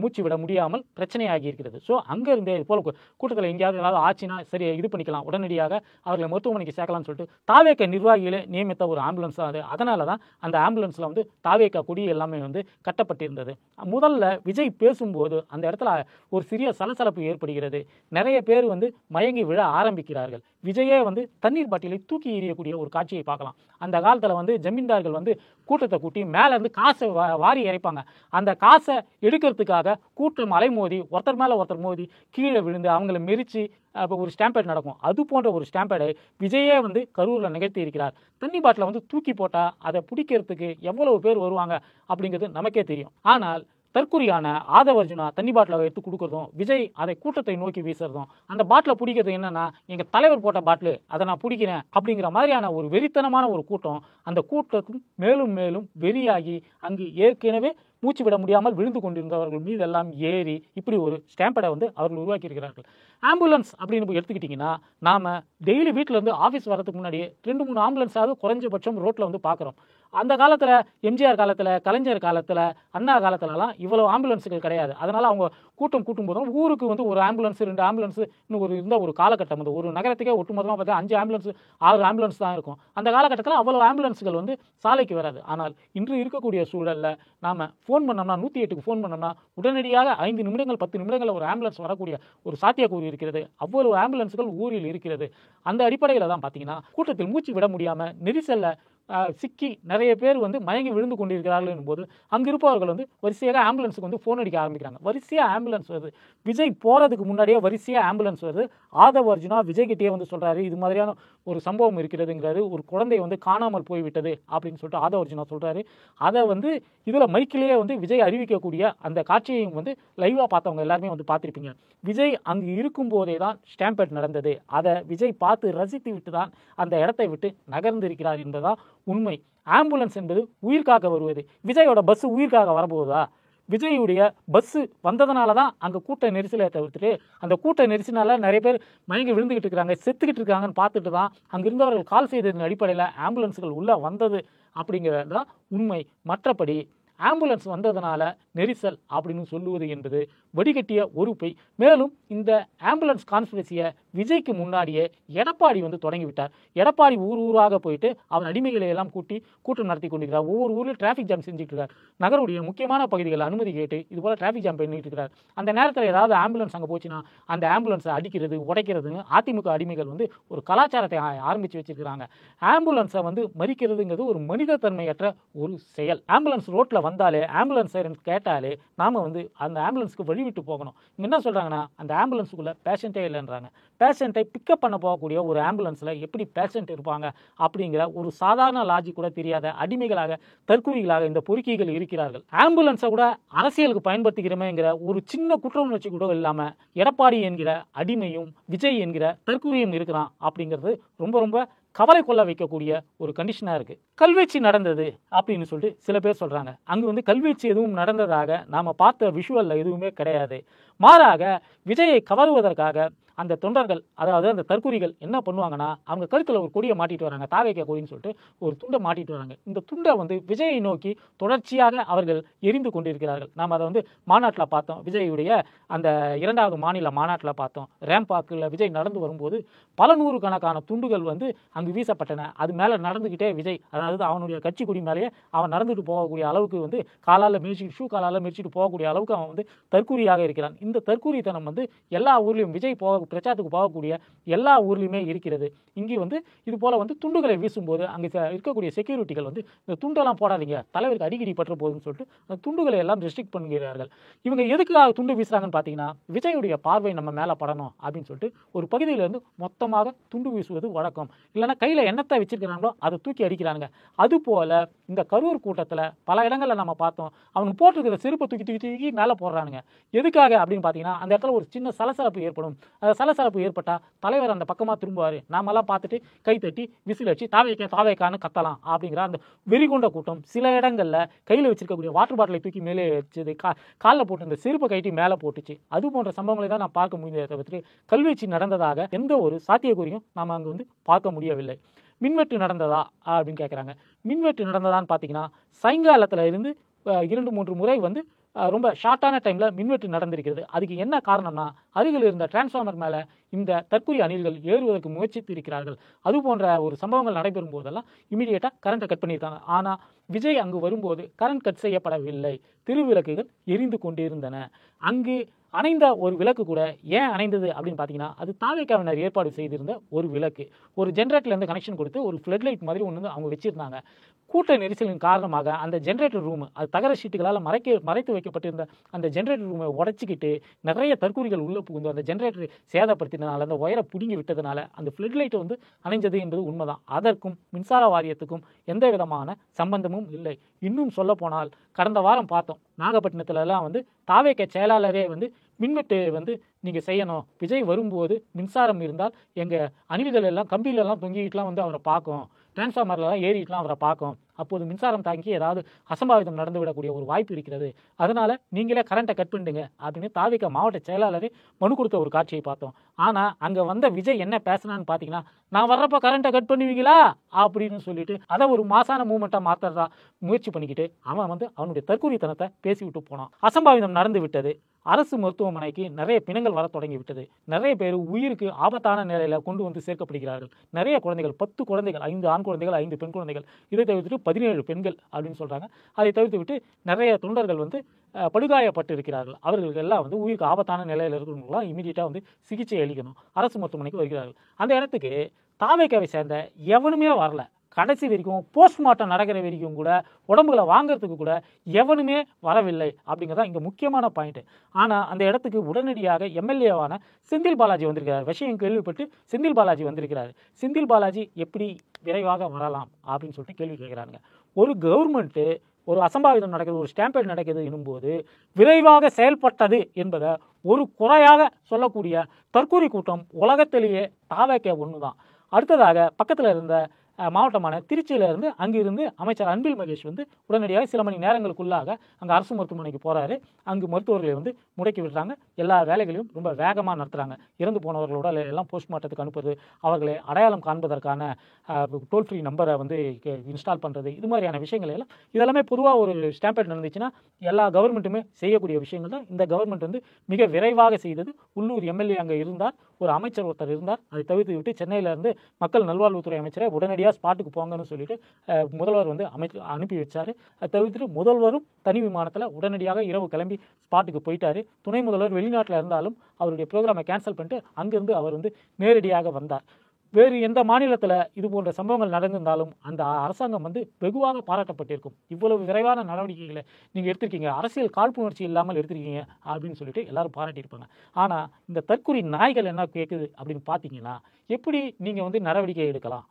மூச்சு விட முடியாமல் பிரச்சனையாகி இருக்கிறது. ஸோ அங்கேருந்தே இது போல் கூட்டத்தில் எங்கேயாவது ஏதாவது ஆச்சுன்னா சரி இது பண்ணிக்கலாம், உடனடியாக அவர்களை மருத்துவமனைக்கு சேர்க்கலாம்னு சொல்லிட்டு தாவேக்க நிர்வாகிகளே நியமித்த ஒரு ஆம்புலன்ஸ் தான் அது. அதனால தான் அந்த ஆம்புலன்ஸில் வந்து தாவேக்க கொடி எல்லாமே வந்து கட்டப்பட்டிருந்தது. முதல்ல விஜய் பேசும்போது அந்த இடத்துல ஒரு சிறிய சலசலப்பு ஏற்படுகிறது. நிறைய பேர் வந்து மயங்கி விழ ஆரம்பிக்கிறார்கள். விஜயே வந்து தண்ணீர் பாட்டிலை தூக்கி எறியக்கூடிய ஒரு காட்சியை பார்க்கலாம். அந்த காலத்தில் வந்து ஜமீன்தார்கள் வந்து கூட்டத்தை கூட்டி மேலே இருந்து காசை வாரி இறைப்பாங்க. அந்த காசை எடுக்கிறதுக்காக கூட்டம் அலைமோதி ஒருத்தர் மேலே ஒருத்தர் மோதி கீழே விழுந்து அவங்கள மெரிச்சு அப்போ ஒரு ஸ்டாம்பேட் நடக்கும். அது போன்ற ஒரு ஸ்டாம்பேடை விஜயே வந்து கரூரில் நிகழ்த்தி இருக்கிறார். தண்ணி பாட்டிலை வந்து தூக்கி போட்டால் அதை பிடிக்கிறதுக்கு எவ்வளவு பேர் வருவாங்க அப்படிங்கிறது நமக்கே தெரியும். ஆனால் தற்குறியான ஆதவர்ஜுனா தண்ணி பாட்டிலை எடுத்து கொடுக்குறதும் விஜய் அதை கூட்டத்தை நோக்கி வீசுறதும் அந்த பாட்டிலை பிடிக்கிறது என்னன்னா, எங்கள் தலைவர் போட்ட பாட்டில் அதை நான் பிடிக்கிறேன் அப்படிங்கிற மாதிரியான ஒரு வெறித்தனமான ஒரு கூட்டம். அந்த கூட்டத்துக்கும் மேலும் மேலும் வெறியாகி அங்கு ஏற்கனவே மூச்சு விட முடியாமல் விழுந்து கொண்டிருந்தவர்கள் மீது எல்லாம் ஏறி இப்படி ஒரு ஸ்டாம்பேடை வந்து அவர்கள் உருவாக்கி இருக்கிறார்கள். ஆம்புலன்ஸ் அப்படின்னு எடுத்துக்கிட்டிங்கன்னா, நாம் டெய்லி வீட்டில் இருந்து ஆஃபீஸ் வரதுக்கு முன்னாடியே 2-3 ஆம்புலன்ஸாவது குறைஞ்சபட்சம் ரோட்டில் வந்து பார்க்குறோம். அந்த காலத்தில் எம்ஜிஆர் காலத்தில், கலைஞர் காலத்தில், அண்ணா காலத்துலலாம் இவ்வளோ ஆம்புலன்ஸுகள் கிடையாது. அதனால் அவங்க கூட்டும் போதும் ஊருக்கு வந்து ஒரு ஆம்புலன்ஸ் 2 ஆம்புலன்ஸ் இன்னும் இருந்த ஒரு காலகட்டம் வந்து ஒரு நகரத்துக்கே ஒட்டுமொத்தமாக பார்த்தா 5 ஆம்புலன்ஸ் 6 ஆம்புலன்ஸ் தான் இருக்கும். அந்த காலகட்டத்தில் அவ்வளோ ஆம்புலன்ஸுகள் வந்து சாலைக்கு வராது. ஆனால் இன்று இருக்கக்கூடிய சூழலில் நாம் ஃபோன் பண்ணோம்னா 108க்கு ஃபோன் பண்ணோம்னா உடனடியாக 5 நிமிடங்கள் 10 நிமிடங்கள் ஒரு ஆம்புலன்ஸ் வரக்கூடிய ஒரு சாத்தியக்கூறு இருக்கிறது. அவ்வளவு ஆம்புலன்ஸுகள் ஊரில் இருக்கிறது. அந்த அடிப்படையில் தான் பார்த்தீங்கன்னா கூட்டத்தில் மூச்சு விட முடியாமல் நெரிசலில் சிக்கி நிறைய பேர் வந்து மயங்கி விழுந்து கொண்டிருக்கிறார்கள் என்போது அங்கே இருப்பவர்கள் வந்து வரிசையாக ஆம்புலன்ஸுக்கு வந்து ஃபோன் அடிக்க ஆரம்பிக்கிறாங்க. வரிசையாக ஆம்புலன்ஸ் வருது. விஜய் போகிறதுக்கு முன்னாடியே வரிசையாக ஆம்புலன்ஸ் வருது. ஆதவர்ஜுனா விஜய் கிட்டே வந்து சொல்கிறாரு, இது மாதிரியான ஒரு சம்பவம் இருக்கிறதுங்கிறாரு. ஒரு குழந்தை வந்து காணாமல் போய்விட்டது அப்படின்னு சொல்லிட்டு ஆதவர்ஜுனா சொல்கிறாரு. அதை வந்து இதில் மைக்கிலேயே வந்து விஜய் அறிவிக்கக்கூடிய அந்த காட்சியையும் வந்து லைவாக பார்த்தவங்க எல்லாருமே வந்து பார்த்துருப்பீங்க. விஜய் அங்கு இருக்கும்போதே தான் ஸ்டாம்பேட் நடந்தது. அதை விஜய் பார்த்து ரசித்து விட்டு தான் அந்த இடத்தை விட்டு நகர்ந்திருக்கிறார் என்பதுதான் உண்மை. ஆம்புலன்ஸ் என்பது உயிர்காக்க வருவது. விஜயோட பஸ் உயிர்காக வரப்போகுதா? விஜயுடைய பஸ்ஸு வந்ததுனால தான் அங்கே கூட்ட நெரிசலை தவிர்த்துட்டு அந்த கூட்ட நெரிசலால் நிறைய பேர் மயங்கி விழுந்துக்கிட்டு இருக்கிறாங்க, செத்துக்கிட்டு இருக்காங்கன்னு பார்த்துட்டு தான் அங்கே இருந்தவர்கள் கால் செய்ததன் அடிப்படையில் ஆம்புலன்ஸுகள் உள்ளே வந்தது அப்படிங்கிறது தான் உண்மை. மற்றபடி ஆம்புலன்ஸ் வந்ததுனால நெரிசல் அப்படின்னு சொல்லுவது என்பது வடிகட்டிய ஒரு பொய். மேலும் இந்த ஆம்புலன்ஸ் கான்ஸ்பிரசியை விஜய்க்கு முன்னாடியே எடப்பாடி வந்து தொடங்கிவிட்டார். எடப்பாடி ஊராக போயிட்டு அவன் அடிமைகளை எல்லாம் கூட்டம் நடத்தி கொண்டிருக்கிறார். ஒவ்வொரு ஊரில் டிராஃபிக் ஜாம் செஞ்சுட்டு இருக்கார். நகருடைய முக்கியமான பகுதிகளை அனுமதி கேட்டு இது போல டிராஃபிக் ஜாம் பண்ணிட்டு இருக்கிறார். அந்த நேரத்தில் ஏதாவது ஆம்புலன்ஸ் அங்கே போச்சுன்னா அந்த ஆம்புலன்ஸை அடிக்கிறது உடைக்கிறதுன்னு அதிமுக அடிமைகள் வந்து ஒரு கலாச்சாரத்தை ஆரம்பித்து வச்சிருக்கிறாங்க. ஆம்புலன்ஸை வந்து மறிக்கிறதுங்கிறது ஒரு மனித தன்மையற்ற ஒரு செயல். ஆம்புலன்ஸ் ரோட்டில் வந்தாலே ஆம்புலன்ஸ் கேட்டாலே நாம் வந்து அந்த ஆம்புலன்ஸுக்கு வழிவிட்டு போகணும். இவங்க என்ன சொல்கிறாங்கன்னா, அந்த ஆம்புலன்ஸுக்குள்ளே பேஷண்ட்டே இல்லைன்றாங்க. பேஷண்ட்டை பிக்கப் பண்ண போகக்கூடிய ஒரு ஆம்புலன்ஸில் எப்படி பேஷண்ட் இருப்பாங்க அப்படிங்கிற ஒரு சாதாரண லாஜிக் கூட தெரியாத அடிமைகளாக, தற்குறிகளாக இந்த பொறுக்கிகள் இருக்கிறார்கள். ஆம்புலன்ஸை கூட அரசியலுக்கு பயன்படுத்துகிறோமேங்கிற ஒரு சின்ன குற்ற உணர்ச்சி கூட இல்லாமல் எடப்பாடி என்கிற அடிமையும் விஜய் என்கிற தற்குறியும் இருக்கிறான் அப்படிங்கிறது ரொம்ப ரொம்ப கவலை கொள்ள வைக்கக்கூடிய ஒரு கண்டிஷனாக இருக்குது. கல்வீச்சு நடந்தது அப்படின்னு சொல்லிட்டு சில பேர் சொல்கிறாங்க. அங்கே வந்து கல்வீச்சு எதுவும் நடந்ததாக நாம் பார்த்த விஷுவலில் எதுவுமே கிடையாது. மாறாக விஜயை கவருவதற்காக அந்த தொண்டர்கள், அதாவது அந்த தற்குறிகள் என்ன பண்ணுவாங்கன்னா, அவங்க கழுத்தில் ஒரு கொடியை மாட்டிட்டு வராங்க, தாவேக்கா கொடின்னு சொல்லிட்டு ஒரு துண்டை மாட்டிட்டு வராங்க. இந்த துண்டை வந்து விஜயை நோக்கி தொடர்ச்சியாக அவர்கள் எரிந்து கொண்டிருக்கிறார்கள். நாம் அதை வந்து மாநாட்டில் பார்த்தோம், விஜயுடைய அந்த 2வது மாநில மாநாட்டில் பார்த்தோம். ரேம்பாக்கில் விஜய் நடந்து வரும்போது பல நூறுக்கணக்கான துண்டுகள் வந்து அங்கு வீசப்பட்டன. அது மேலே நடந்துக்கிட்டே விஜய், அதாவது அவனுடைய கட்சி கொடி மேலேயே அவன் நடந்துட்டு போகக்கூடிய அளவுக்கு வந்து காலால் மிதிச்சுட்டு, ஷூ காலால் மிதிச்சுட்டு போகக்கூடிய அளவுக்கு அவன் வந்து தற்குறியாக இருக்கிறான். இந்த தற்குறித்தனம் வந்து எல்லா ஊர்லேயும் விஜய் பிரச்சாரத்துக்கு போகக்கூடிய எல்லா ஊர்லேயுமே இருக்கிறது. இங்கே வந்து இது போல் வந்து துண்டுகளை வீசும்போது அங்கே இருக்கக்கூடிய செக்யூரிட்டிகள் வந்து இந்த துண்டெல்லாம் போடாதீங்க, தலைவருக்கு அடிக்கடி பற்ற போகுதுன்னு சொல்லிட்டு அந்த துண்டுகளை எல்லாம் ரெஸ்ட்ரிக்ட் பண்ணுகிறார்கள். இவங்க எதுக்காக துண்டு வீசுறாங்கன்னு பார்த்தீங்கன்னா, விஜயுடைய பார்வை நம்ம மேலே படணும் அப்படின்னு சொல்லிட்டு ஒரு பகுதியிலேருந்து மொத்தமாக துண்டு வீசுவது வழக்கம். இல்லைன்னா கையில் என்னத்தை வச்சிருக்கிறாங்களோ அதை தூக்கி அடிக்கிறாங்க. அதுபோல் இந்த கரூர் கூட்டத்தில் பல இடங்களில் நம்ம பார்த்தோம், அவங்க போட்டிருக்கிற செருப்பை தூக்கி தூக்கி தூக்கி மேலே போடுறானுங்க. எதுக்காக அப்படின்னு பார்த்தீங்கன்னா, அந்த இடத்துல ஒரு சின்ன சலசலப்பு ஏற்படும். சலசலப்பு ஏற்பட்டால் தலைவர் அந்த பக்கமாக திரும்புவார். நாமெல்லாம் பார்த்துட்டு கை தட்டி விசில் அடிச்சு தாவேக்கான்னு கத்தலாம் அப்படிங்கிற அந்த வெறிகொண்ட கூட்டம் சில இடங்களில் கையில் வச்சிருக்கக்கூடிய வாட்டர் பாட்டிலை தூக்கி மேலே வச்சது, காலில் போட்டு இந்த செருப்பை கைட்டி மேலே போட்டுச்சு. அது போன்ற சம்பவங்களை தான் நான் பார்க்க முடிந்ததை தவிர்த்து கல்வீச்சு நடந்ததாக எந்த ஒரு சாத்தியக்கூறியும் நாம் அங்கே வந்து பார்க்க முடியவில்லை. மின்வெட்டு நடந்ததா அப்படின்னு கேட்குறாங்க. மின்வெட்டு நடந்ததான்னு பார்த்தீங்கன்னா, சாயங்காலத்தில் இருந்து 2-3 முறை வந்து ரொம்ப ஷார்ட்டான டைமில் மின்வெட்டு நடந்திருக்கிறது. அதுக்கு என்ன காரணம்னா, அருகில் இருந்த டிரான்ஸ்ஃபார்மர் மேலே இந்த தற்குறி அணில்கள் ஏறுவதற்கு முயற்சித்து இருக்கிறார்கள். அது போன்ற ஒரு சம்பவங்கள் நடைபெறும் போதெல்லாம் இமீடியட்டாக கரண்ட்டை கட் பண்ணியிருக்காங்க. ஆனால் விஜய் அங்கு வரும்போது கரண்ட் கட் செய்யப்படவில்லை. திருவிளக்குகள் எரிந்து கொண்டிருந்தன. அங்கு அணைந்த ஒரு விளக்கு கூட ஏன் அணைந்தது அப்படின்னு பார்த்தீங்கன்னா, அது தாவேக்காவினர் ஏற்பாடு செய்திருந்த ஒரு விளக்கு. ஒரு ஜென்ரேட்டர்லேருந்து கனெக்ஷன் கொடுத்து ஒரு ஃப்ளட் லைட் மாதிரி ஒன்று அவங்க வச்சுருந்தாங்க. கூட்ட நெரிசலின் காரணமாக அந்த ஜென்ரேட்டர் ரூம், அது தகர ஷீட்டுகளால் மறைத்து வைக்கப்பட்டிருந்த அந்த ஜென்ரேட்டர் ரூமை உடைச்சிக்கிட்டு நிறைய தற்கூரிகள் உள்ளே புகுந்து அந்த ஜென்ரேட்டரை சேதப்படுத்தினால, அந்த ஒயரை பிடுங்கி விட்டதுனால அந்த ஃப்ளட் லைட் வந்து அணைஞ்சது என்பது உண்மைதான். அதற்கும் மின்சார வாரியத்துக்கும் எந்த விதமான சம்பந்தமும் இல்லை. இன்னும் சொல்ல போனால், கடந்த வாரம் பார்த்தோம், நாகப்பட்டினத்துலலாம் வந்து தாவேக்கா செயலாளரே வந்து மின்வெட்டு வந்து நீங்கள் செய்யணும், விஜய் வரும்போது மின்சாரம் இருந்தால் எங்கள் அணில்கள் எல்லாம் கம்பியிலெல்லாம் தொங்கிக்கிட்டுலாம் வந்து அவரை பார்க்கும், டிரான்ஸ்ஃபார்மர்லாம் ஏறிட்டுலாம் அவரை பார்க்கும், அப்போது மின்சாரம் தாக்கி ஏதாவது அசம்பாவிதம் நடந்துவிடக்கூடிய ஒரு வாய்ப்பு இருக்கிறது, அதனால் நீங்களே கரண்ட்டை கட் பண்ணிடுங்க அப்படின்னு தாவேக்கா மாவட்ட செயலாளரே மனு கொடுத்த ஒரு காட்சியை பார்த்தோம். ஆனால் அங்கே வந்த விஜய் என்ன பேசினான்னு பார்த்தீங்கன்னா, நான் வர்றப்போ கரண்ட்டை கட் பண்ணுவீங்களா அப்படின்னு சொல்லிட்டு அதை ஒரு மாசான மூமெண்ட்டாக மாற்றுறதா முயற்சி பண்ணிக்கிட்டு அவன் வந்து அவனுடைய தற்கூரித்தனத்தை பேசிவிட்டு போனான். அசம்பாவிதம் நடந்து விட்டது. அரசு மருத்துவமனைக்கு நிறைய பிணங்கள் வர தொடங்கி விட்டது. நிறைய பேர் உயிருக்கு ஆபத்தான நிலையில் கொண்டு வந்து சேர்க்கப்படுகிறார்கள். நிறைய குழந்தைகள், 10 குழந்தைகள், 5 ஆண் குழந்தைகள், 5 பெண் குழந்தைகள், இதை தவிர்த்துட்டு 17 பெண்கள் அப்படின்னு சொல்கிறாங்க. அதை தவிர்த்து விட்டு நிறைய தொண்டர்கள் வந்து படுகாயப்பட்டு இருக்கிறார்கள். அவர்களுக்கு எல்லாம் வந்து உயிருக்கு ஆபத்தான நிலையில் இருக்கிறவங்களாம் இமீடியட்டாக வந்து சிகிச்சை அளிக்கணும். அரசு மருத்துவமனைக்கு வருகிறார்கள். அந்த இடத்துக்கு தாவேக்காவை சேர்ந்த எவனுமே வரல. கடைசி வரைக்கும் போஸ்ட்மார்ட்டம் நடக்கிற வரைக்கும் கூட உடம்புகளை வாங்கிறதுக்கு கூட எவனுமே வரவில்லை அப்படிங்கிறதா இங்கே முக்கியமான பாயிண்ட்டு. ஆனால் அந்த இடத்துக்கு உடனடியாக எம்எல்ஏவான செந்தில் பாலாஜி வந்திருக்கிறார். விஷயம் கேள்விப்பட்டு செந்தில் பாலாஜி வந்திருக்கிறார். செந்தில் பாலாஜி எப்படி விரைவாக வரலாம் அப்படின்னு சொல்லிட்டு கேள்வி கேட்குறாங்க. ஒரு கவர்மெண்ட்டு ஒரு அசம்பாவிதம் நடக்குது, ஒரு ஸ்டாம்பேட் நடக்குது எனும்போது விரைவாக செயல்பட்டது என்பதை ஒரு குறையாக சொல்லக்கூடிய தற்கூரி கூட்டம் உலகத்திலேயே தாவேக்கா ஒன்று தான். அடுத்ததாக பக்கத்தில் இருந்த மாவட்டமான திருச்சியிலிருந்து அங்கிருந்து அமைச்சர் அன்பில் மகேஷ் வந்து உடனடியாக சில மணி நேரங்களுக்குள்ளாக அங்கே அரசு மருத்துவமனைக்கு போகிறாரு. அங்கு மருத்துவர்களை வந்து முடக்கி விடுறாங்க. எல்லா வேலைகளையும் ரொம்ப வேகமாக நடத்துகிறாங்க. இறந்து போனவர்களோட எல்லாம் போஸ்ட்மார்ட்டத்துக்கு அனுப்புறது, அவர்களை அடையாளம் காண்பதற்கான டோல் ஃப்ரீ நம்பரை வந்து இன்ஸ்டால் பண்ணுறது, இது மாதிரியான விஷயங்கள் எல்லாம் இதெல்லாமே பொதுவாக ஒரு ஸ்டாம்பேட் நடந்துச்சுன்னா எல்லா கவர்மெண்ட்டுமே செய்யக்கூடிய விஷயங்கள் தான். இந்த கவர்மெண்ட் வந்து மிக விரைவாக செய்தது. உள்ளூர் எம்எல்ஏ அங்கே இருந்தார், ஒரு அமைச்சர் ஒருத்தர் இருந்தார். அதை தவிர்த்து விட்டு சென்னையிலேருந்து மக்கள் நல்வாழ்வுத்துறை அமைச்சரை உடனடியாக ஸ்பாட்டுக்கு போங்கன்னு சொல்லிட்டு முதல்வர் வந்து அனுப்பி வச்சார். அதை தவிர்த்துட்டு முதல்வரும் தனி விமானத்தில் உடனடியாக இரவு கிளம்பி ஸ்பாட்டுக்கு போயிட்டார். துணை முதல்வர் வெளிநாட்டில் இருந்தாலும் அவருடைய ப்ரோக்ராமை கேன்சல் பண்ணிட்டு அங்கேருந்து அவர் வந்து நேரடியாக வந்தார். வேறு எந்த மாநிலத்தில் இது போன்ற சம்பவங்கள் நடந்திருந்தாலும் அந்த அரசாங்கம் வந்து வெகுவாக பாராட்டப்பட்டிருக்கும். இவ்வளவு விரைவான நடவடிக்கைகளை நீங்கள் எடுத்திருக்கீங்க, அரசியல் காழ்ப்புணர்ச்சி இல்லாமல் எடுத்திருக்கீங்க அப்படின்னு சொல்லிட்டு எல்லாரும் பாராட்டியிருப்பாங்க. ஆனால் இந்த தற்கொலை நாய்கள் என்ன கேட்குது அப்படின்னு பார்த்தீங்கன்னா, எப்படி நீங்கள் வந்து நடவடிக்கை எடுக்கலாம்,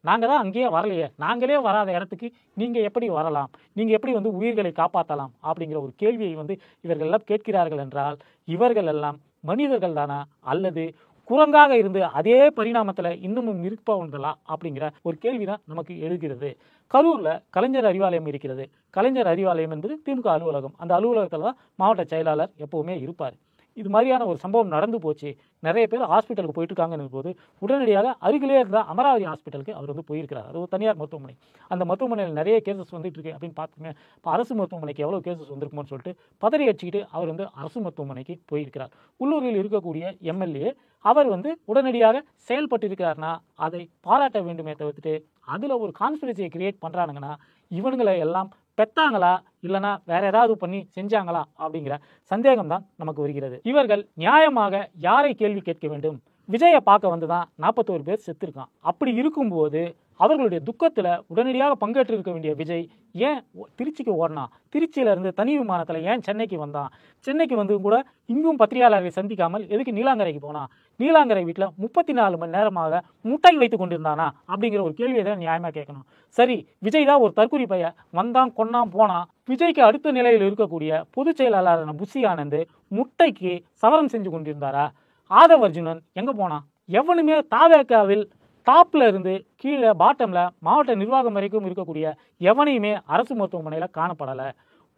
நாங்கள் தான் அங்கேயே வரலையே, நாங்களே வராத இடத்துக்கு நீங்கள் எப்படி வரலாம், நீங்கள் எப்படி வந்து உயிர்களை காப்பாற்றலாம் அப்படிங்கிற ஒரு கேள்வியை வந்து இவர்கள் எல்லாம் கேட்கிறார்கள் என்றால், இவர்கள் எல்லாம் மனிதர்கள் தானா அல்லது குரங்காக இருந்து அதே பரிணாமத்தில் இன்னமும் இருப்பவங்களா அப்படிங்கிற ஒரு கேள்வி தான் நமக்கு எழுகிறது. கரூரில் கலைஞர் அறிவாலயம் இருக்கிறது. கலைஞர் அறிவாலயம் என்பது திமுக அலுவலகம். அந்த அலுவலகத்தில் தான் மாவட்ட செயலாளர் எப்போவுமே இருப்பார். இது மாதிரியான ஒரு சம்பவம் நடந்து போச்சு, நிறைய பேர் ஹாஸ்பிட்டலுக்கு போயிட்டு இருக்காங்கன்னு போது உடனடியாக அருகிலே இருந்த அமராவதி ஹாஸ்பிட்டலுக்கு அவர் வந்து போயிருக்கிறார். அது ஒரு தனியார் மருத்துவமனை. அந்த மருத்துவமனையில் நிறைய கேசஸ் வந்துட்டு இருக்கு அப்படின்னு பார்த்துங்க. இப்போ அரசு மருத்துவமனைக்கு எவ்வளோ கேசஸ் வந்திருக்குமோன்னு சொல்லிட்டு பதறி அடிச்சுக்கிட்டு அவர் வந்து அரசு மருத்துவமனைக்கு போயிருக்கிறார். உள்ளூரில் இருக்கக்கூடிய எம்எல்ஏ அவர் வந்து உடனடியாக செயல்பட்டு இருக்கிறார்னா அதை பாராட்ட வேண்டுமே தவிர்த்துட்டு அதில் ஒரு கான்ஸ்பிரசியை கிரியேட் பண்ணுறானுங்கன்னா இவனுங்களை எல்லாம் பெத்தாங்களா இல்லைனா வேற ஏதாவது பண்ணி செஞ்சாங்களா அப்படிங்கிற சந்தேகம் தான் நமக்கு வருகிறது. இவர்கள் நியாயமாக யாரை கேள்வி கேட்க வேண்டும்? விஜயை பார்க்க வந்து தான் 41 பேர் செத்துருக்கான். அப்படி இருக்கும்போது அவர்களுடைய துக்கத்தில் உடனடியாக பங்கேற்று இருக்க வேண்டிய விஜய் ஏன் திருச்சிக்கு ஓடினான்? திருச்சியிலேருந்து தனி விமானத்தில் ஏன் சென்னைக்கு வந்தான்? சென்னைக்கு வந்து கூட இங்கும் பத்திரிகையாளர்களை சந்திக்காமல் எதுக்கு நீலாங்கரைக்கு போனான்? நீலாங்கரை வீட்டில் 34 மணி நேரமாக முட்டை வைத்து கொண்டிருந்தானா அப்படிங்கிற ஒரு கேள்வியை தான் நியாயமாக கேட்கணும். சரி, விஜய் தான் ஒரு தற்கொலை பையன், வந்தான் கொன்னான் போனான். விஜய்க்கு அடுத்த நிலையில் இருக்கக்கூடிய பொதுச் செயலாளரான புஷி ஆனந்த் முட்டைக்கு சவரம் செஞ்சு கொண்டிருந்தாரா? ஆதவ் அர்ஜுனன் எங்கே போனான்? எவனுமே தாவேக்காவில் டாப்ல இருந்து கீழே பாட்டம்ல மாவட்ட நிர்வாகம் வரைக்கும் இருக்கக்கூடிய எவனையுமே அரசு மருத்துவமனையில் காணப்படலை.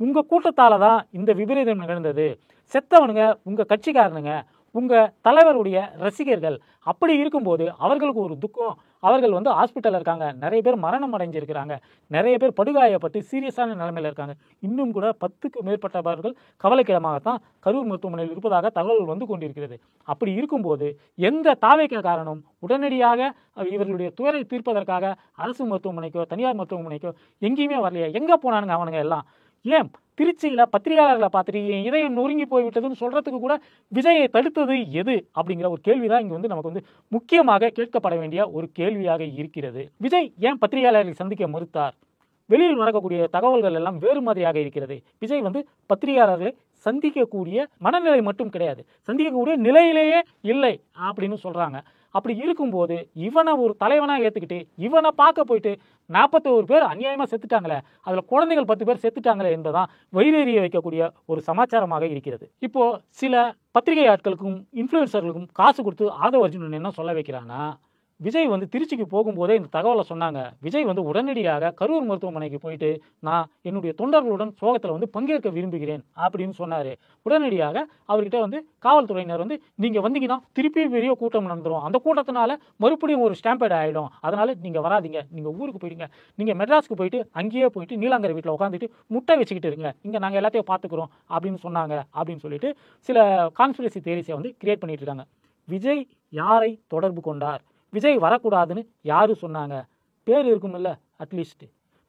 உங்கள் கூட்டத்தால் தான் இந்த விபரீதம் நிகழ்ந்தது. செத்தவனுங்க உங்கள் கட்சிக்காரனுங்க, உங்கள் தலைவருடைய ரசிகர்கள். அப்படி இருக்கும்போது அவர்களுக்கு ஒரு துக்கம். அவர்கள் வந்து ஹாஸ்பிட்டலில் இருக்காங்க, நிறைய பேர் மரணம் அடைஞ்சிருக்கிறாங்க, நிறைய பேர் படுகாயப்பட்டு சீரியஸான நிலைமையில் இருக்காங்க. இன்னும் கூட 10க்கும் மேற்பட்டவர்கள் கவலைக்கிடமாகத்தான் கரூர் மருத்துவமனையில் இருப்பதாக தகவல்கள் வந்து கொண்டிருக்கிறது. அப்படி இருக்கும்போது எந்த தாவேக்க காரணம் உடனடியாக இவர்களுடைய துயரை தீர்ப்பதற்காக அரசு மருத்துவமனைக்கோ தனியார் மருத்துவமனைக்கோ எங்கேயுமே வரலையா? எங்கே போனானுங்க அவனுங்க எல்லாம்? ஏன் திருச்சியில் பத்திரிகையாளர்களை பார்த்துட்டு என் இதயம் நொறுங்கி போய்விட்டதுன்னு சொல்கிறதுக்கு கூட விஜயை தடுத்தது எது அப்படிங்கிற ஒரு கேள்வி தான் இங்கே வந்து நமக்கு வந்து முக்கியமாக கேட்கப்பட வேண்டிய ஒரு கேள்வியாக இருக்கிறது. விஜய் ஏன் பத்திரிகையாளர்களை சந்திக்க மறுத்தார்? வெளியில் நடக்கக்கூடிய தகவல்கள் எல்லாம் வேறு மாதிரியாக இருக்கிறது. விஜய் வந்து பத்திரிகையாளர்களை சந்திக்கக்கூடிய மனநிலை மட்டும் கிடையாது, சந்திக்கக்கூடிய நிலையிலேயே இல்லை அப்படின்னு சொல்கிறாங்க. அப்படி இருக்கும்போது இவனை ஒரு தலைவனாக ஏற்றுக்கிட்டு இவனை பார்க்க போயிட்டு 41 பேர் அநியாயமாக செத்துட்டாங்களே, அதில் குழந்தைகள் 10 பேர் செத்துட்டாங்களே என்பதுதான் வைரேறிய வைக்கக்கூடிய ஒரு சமாச்சாரமாக இருக்கிறது. இப்போது சில பத்திரிகை ஆட்களுக்கும் இன்ஃப்ளூயன்சர்களுக்கும் காசு கொடுத்து ஆதவ் அர்ஜுனன் என்ன சொல்ல வைக்கிறான்னா, விஜய் வந்து திருச்சிக்கு போகும்போதே இந்த தகவலை சொன்னாங்க. விஜய் வந்து உடனடியாக கரூர் மருத்துவமனைக்கு போயிட்டு நான் என்னுடைய தொண்டர்களுடன் சோகத்தில் வந்து பங்கேற்க விரும்புகிறேன் அப்படின்னு சொன்னார். உடனடியாக அவர்கிட்ட வந்து காவல்துறையினர் வந்து நீங்கள் வந்தீங்கன்னா திருப்பி பெரிய கூட்டம் நடந்துடும், அந்த கூட்டத்தினால மறுபடியும் ஒரு ஸ்டாம்பேட் ஆகிடும், அதனால் நீங்கள் வராதிங்க, நீங்கள் ஊருக்கு போயிடுங்க, நீங்கள் மெட்ராஸுக்கு போயிட்டு அங்கேயே போயிட்டு நீலாங்கரை வீட்டில் உட்காந்துட்டு முட்டை வச்சுக்கிட்டு இருங்க, இங்கே நாங்கள் எல்லாத்தையும் பார்த்துக்குறோம் அப்படின்னு சொன்னாங்க. அப்படின்னு சொல்லிட்டு சில கான்ஸ்பிரசி தியரிஸை வந்து கிரியேட் பண்ணிட்டு இருக்காங்க. விஜய் யாரை தொடர்பு கொண்டார்? விஜய் வரக்கூடாதுன்னு யாரு சொன்னாங்க? பேர் இருக்கும் இல்லை, அட்லீஸ்ட்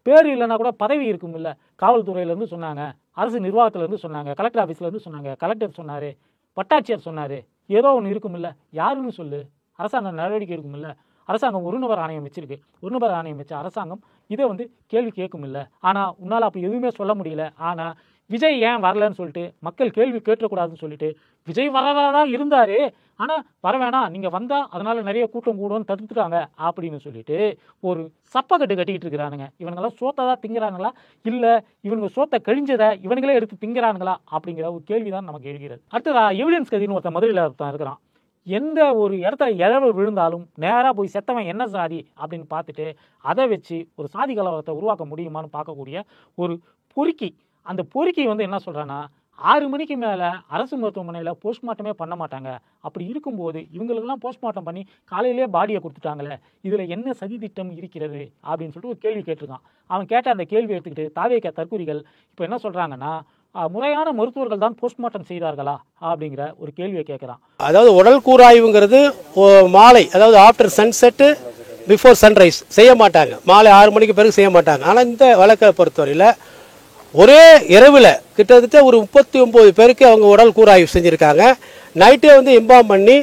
பேர் இல்லைன்னா கூட பதவி இருக்கும் இல்லை. காவல்துறையிலேருந்து சொன்னாங்க, அரசு நிர்வாகத்திலேருந்து சொன்னாங்க, கலெக்டர் ஆஃபீஸ்லேருந்து சொன்னாங்க, கலெக்டர் சொன்னார், வட்டாட்சியர் சொன்னார், ஏதோ ஒன்று இருக்கும் இல்லை. யாருன்னு சொல்லு. அரசாங்கம் நடவடிக்கை இருக்கும் இல்லை. அரசாங்கம் ஒரு நபர் ஆணையம் வச்சிருக்கு. ஒரு நபர் ஆணையம் வச்ச அரசாங்கம் இதை வந்து கேள்வி கேட்கும் இல்லை. ஆனால் உன்னால் அப்படி எதுவுமே சொல்ல முடியல. ஆனால் விஜய் ஏன் வரலன்னு சொல்லிட்டு மக்கள் கேள்வி கேட்கக்கூடாதுன்னு சொல்லிட்டு விஜய் வரதா தான் இருந்தார், ஆனால் வர வேணாம், நீங்கள் வந்தால் அதனால் நிறைய கூட்டம் கூடும்னு தடுத்துட்டாங்க அப்படின்னு சொல்லிட்டு ஒரு சப்பக்கட்டு கட்டிக்கிட்டு இருக்கிறானுங்க. இவனுங்களாம் சோத்தை தான் திங்கிறானுங்களா இல்லை இவனுங்க சோத்தை கழிஞ்சதை இவனுங்களே எடுத்து திங்கிறானுங்களா அப்படிங்கிற ஒரு கேள்வி தான் நமக்கு எழுகிறது. அடுத்ததா எவிடன்ஸ் கதின்னு ஒருத்தன் மதுரையில் ஒருத்தன் இருக்கிறான். எந்த ஒரு இடத்துல இழவு விழுந்தாலும் நேராக போய் செத்தவன் என்ன சாதி அப்படின்னு பார்த்துட்டு அதை வச்சு ஒரு சாதி கலவரத்தை உருவாக்க முடியுமான்னு பார்க்கக்கூடிய ஒரு பொறுக்கி. அந்த பொறுக்கி வந்து என்ன சொல்கிறான்னா, 6 மணிக்கு மேலே அரசு மருத்துவமனையில் போஸ்ட்மார்ட்டமே பண்ண மாட்டாங்க. அப்படி இருக்கும்போது இவங்களுக்கெல்லாம் போஸ்ட்மார்ட்டம் பண்ணி காலையிலே பாடியை கொடுத்துட்டாங்களே, இதில் என்ன சதி திட்டம் இருக்கிறது அப்படின்னு சொல்லிட்டு ஒரு கேள்வி கேட்டிருக்கான். அவன் கேட்ட அந்த கேள்வி எடுத்துக்கிட்டு தாவேக தற்கூரிகள் இப்போ என்ன சொல்கிறாங்கன்னா, முறையான மருத்துவர்கள் தான் போஸ்ட்மார்ட்டம் செய்தார்களா அப்படிங்கிற ஒரு கேள்வியை கேட்குறான். அதாவது உடல் கூராய்வுங்கிறது மாலை, அதாவது ஆஃப்டர் சன்செட்டு பிஃபோர் சன்ரைஸ் செய்ய மாட்டாங்க, மாலை 6 மணிக்கு பிறகு செய்ய மாட்டாங்க. ஆனால் இந்த வழக்கை பொறுத்தவரையில் ஒரே இரவில் கிட்டத்தட்ட ஒரு 39 பேருக்கு அவங்க உடல் கூராய்வு செஞ்சுருக்காங்க. நைட்டே வந்து இன்பார்ம் பண்ணி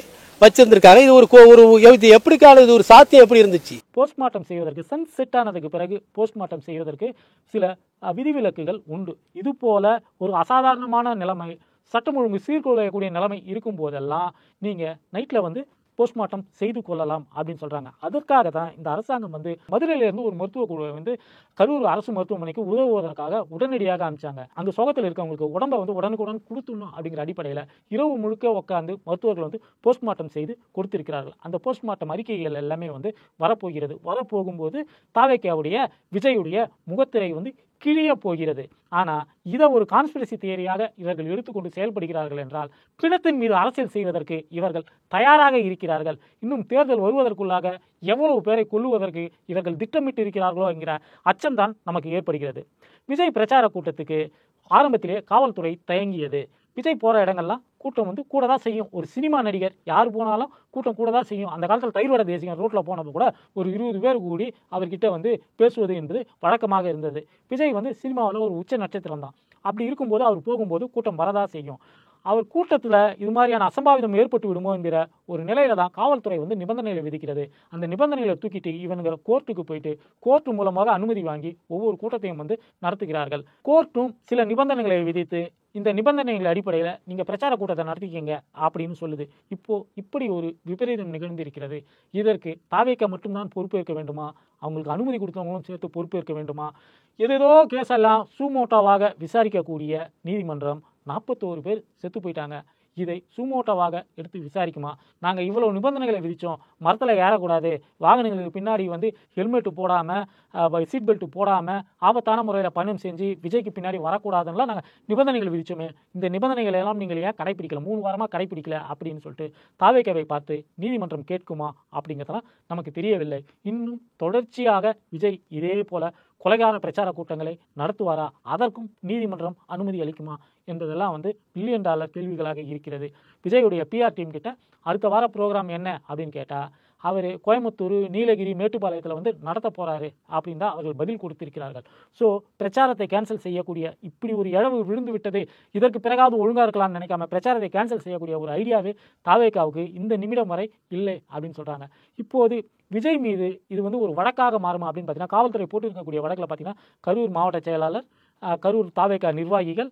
வச்சிருந்திருக்காங்க. இது இது எப்படிக்கான இது ஒரு சாத்தியம் எப்படி இருந்துச்சு? போஸ்ட்மார்ட்டம் செய்வதற்கு செட் ஆனதுக்கு பிறகு போஸ்ட்மார்ட்டம் செய்வதற்கு சில விதிவிலக்குகள் உண்டு. இது போல ஒரு அசாதாரணமான நிலைமை, சட்டம் ஒழுங்கு சீர்குலையக்கூடிய நிலைமை இருக்கும் போதெல்லாம் நீங்கள் நைட்டில் வந்து போஸ்ட்மார்ட்டம் செய்து கொள்ளலாம் அப்படின்னு சொல்கிறாங்க. அதற்காக தான் இந்த அரசாங்கம் வந்து மதுரையிலேருந்து ஒரு மருத்துவ குழுவை வந்து கரூர் அரசு மருத்துவமனைக்கு உதவுவதற்காக உடனடியாக அனுப்பிச்சாங்க. அங்கே சோகத்தில் இருக்கவங்களுக்கு உடம்பை வந்து உடனுக்குடன் கொடுத்துடணும் அப்படிங்கிற அடிப்படையில் இரவு முழுக்க உட்காந்து மருத்துவர்கள் வந்து போஸ்ட்மார்ட்டம் செய்து கொடுத்திருக்கிறார்கள். அந்த போஸ்ட்மார்ட்டம் அறிக்கைகள் எல்லாமே வந்து வரப்போகிறது. வரப்போகும்போது தாவேக்காவுடைய விஜயுடைய முகத்திரை வந்து கிழிய போகிறது. ஆனால் இதை ஒரு கான்ஸ்பிரசி தியரியாக இவர்கள் எடுத்துக்கொண்டு செயல்படுகிறார்கள் என்றால் பிணத்தின் மீது அரசியல் செய்வதற்கு இவர்கள் தயாராக இருக்கிறார்கள். இன்னும் தேர்தல் வருவதற்குள்ளாக எவ்வளவு பேரை கொல்லுவதற்கு இவர்கள் திட்டமிட்டு இருக்கிறார்களோ என்கிற அச்சம்தான் நமக்கு ஏற்படுகிறது. விஜய் பிரச்சார கூட்டத்துக்கு ஆரம்பத்திலே காவல்துறை தயங்கியது. விஜய் போகிற இடங்கள்லாம் கூட்டம் வந்து கூட தான் செய்யும். ஒரு சினிமா நடிகர் யார் போனாலும் கூட்டம் கூட தான் செய்யும். அந்த காலத்தில் தயிர்வட தேசியம் ரோட்டில் போனப்போ கூட ஒரு 20 பேர் கூடி அவர்கிட்ட வந்து பேசுவது என்பது வழக்கமாக இருந்தது. விஜய் வந்து சினிமாவில் ஒரு உச்ச நட்சத்திரம் தான். அப்படி இருக்கும்போது அவர் போகும்போது கூட்டம் வரதான் செய்யும். அவர் கூட்டத்தில் இது மாதிரியான அசம்பாவிதம் ஏற்பட்டு விடுமோ என்கிற ஒரு நிலையில தான் காவல்துறை வந்து நிபந்தனைகளை விதிக்கிறது. அந்த நிபந்தனைகளை தூக்கிட்டு இவங்க கோர்ட்டுக்கு போயிட்டு கோர்ட்டு மூலமாக அனுமதி வாங்கி ஒவ்வொரு கூட்டத்தையும் வந்து நடத்துகிறார்கள். கோர்ட்டும் சில நிபந்தனைகளை விதித்து இந்த நிபந்தனைகள் அடிப்படையில் நீங்கள் பிரச்சார கூட்டத்தை நடத்திக்கிங்க அப்படின்னு சொல்லுது. இப்படி ஒரு விபரீதம் நிகழ்ந்திருக்கிறது. இதற்கு தாவேக்கா மட்டும்தான் பொறுப்பேற்க வேண்டுமா? அவங்களுக்கு அனுமதி கொடுத்தவங்களும் சேர்த்து பொறுப்பேற்க வேண்டுமா? ஏதேதோ கேஸெல்லாம் சூமோட்டோவாக விசாரிக்கக்கூடிய நீதிமன்றம் 41 பேர் செத்து போயிட்டாங்க. இதை சூமோட்டோவாக எடுத்து விசாரிக்குமா? நாங்கள் இவ்வளோ நிபந்தனைகளை விதித்தோம், மரத்தில் ஏறக்கூடாது, வாகனங்களுக்கு பின்னாடி வந்து ஹெல்மெட்டு போடாமல் சீட் பெல்ட் போடாமல் ஆபத்தான முறையில் பயணம் செஞ்சு விஜய்க்கு பின்னாடி வரக்கூடாதுன்னெலாம் நாங்கள் நிபந்தனைகள் விதித்தோமே, இந்த நிபந்தனைகள் எல்லாம் நீங்கள் ஏன் கடைப்பிடிக்கல, 3 வாரமாக கடைப்பிடிக்கல அப்படின்னு சொல்லிட்டு தாவேக்காவை பார்த்து நீதிமன்றம் கேட்குமா அப்படிங்கிறதெல்லாம் நமக்கு தெரியவில்லை. இன்னும் தொடர்ச்சியாக விஜய் இதே போல கொலைகார பிரச்சார கூட்டங்களை நடத்துவாரா? அதற்கும் நீதிமன்றம் அனுமதி அளிக்குமா என்பதெல்லாம் வந்து $1 பில்லியன் கேள்விகளாக இருக்கிறது. விஜயுடைய PR டீம் கிட்ட அடுத்த வார ப்ரோக்ராம் என்ன அப்படின்னு கேட்டால் அவர் கோயம்புத்தூர், நீலகிரி, மேட்டுப்பாளையத்தில் வந்து நடத்த போகிறாரு அப்படின்னு தான் அவர்கள் பதில் கொடுத்திருக்கிறார்கள். ஸோ பிரச்சாரத்தை கேன்சல் செய்யக்கூடிய இப்படி ஒரு இழவு விழுந்து விட்டது, இதற்கு பிறகாவது ஒழுங்காக இருக்கலாம்னு நினைக்காம பிரச்சாரத்தை கேன்சல் செய்யக்கூடிய ஒரு ஐடியாவே தாவேக்காவுக்கு இந்த நிமிடம் வரை இல்லை அப்படின்னு சொல்கிறாங்க. இப்போது விஜய் மீது இது வந்து ஒரு வழக்காக மாறுமா அப்படின்னு பார்த்தீங்கன்னா, காவல்துறை போட்டு இருக்கக்கூடிய வழக்கில் பார்த்தீங்கன்னா கரூர் மாவட்ட செயலாளர், கரூர் தாவேக்கா நிர்வாகிகள்,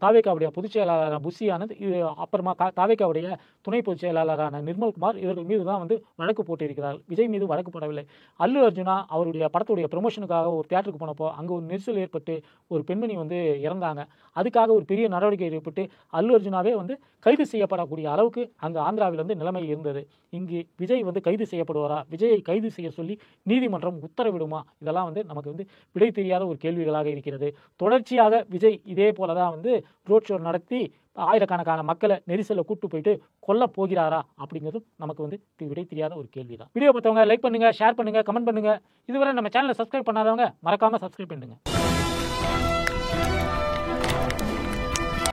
தாவேக்காவுடைய பொதுச் செயலாளரான புஷி ஆனந்த், இது அப்புறமா தாவேக்காவுடைய துணை பொதுச் செயலாளரான நிர்மல்குமார், இவர்கள் மீது தான் வந்து வழக்கு போட்டிருக்கிறார்கள். விஜய் மீது வழக்கு போடவில்லை. அல்லு அர்ஜுனா அவருடைய படத்துடைய ப்ரொமோஷனுக்காக ஒரு தியேட்டருக்கு போனப்போ அங்கே ஒரு நெரிசல் ஏற்பட்டு ஒரு பெண்மணி வந்து இறந்தாங்க. அதுக்காக ஒரு பெரிய நடவடிக்கை ஏற்பட்டு அல்லு அர்ஜுனாவே வந்து கைது செய்யப்படக்கூடிய அளவுக்கு அங்கே ஆந்திராவில் வந்து நிலைமை இருந்தது. இங்கு விஜய் வந்து கைது செய்யப்படுவாரா? விஜயை கைது செய்ய சொல்லி நீதிமன்றம் உத்தரவிடுமா? இதெல்லாம் வந்து நமக்கு வந்து விடை தெரியாத ஒரு கேள்விகளாக இருக்கிறது. தொடர்ச்சியாக விஜய் இதே போல தான் வந்து ரோட் ஷோ நடத்தி ஆயிரக்கணக்கான மக்களை நெரிசலில் கூட்டு போயிட்டு கொல்ல போகிறாரா அப்படிங்கிறதும் நமக்கு வந்து விடை தெரியாத ஒரு கேள்வி தான். வீடியோ பார்த்தவங்க லைக் பண்ணுங்க, ஷேர் பண்ணுங்க, கமெண்ட் பண்ணுங்க. இதுவரை நம்ம சேனலை சப்ஸ்கிரைப் பண்ணாதவங்க மறக்காம சப்ஸ்கிரைப் பண்ணுங்க.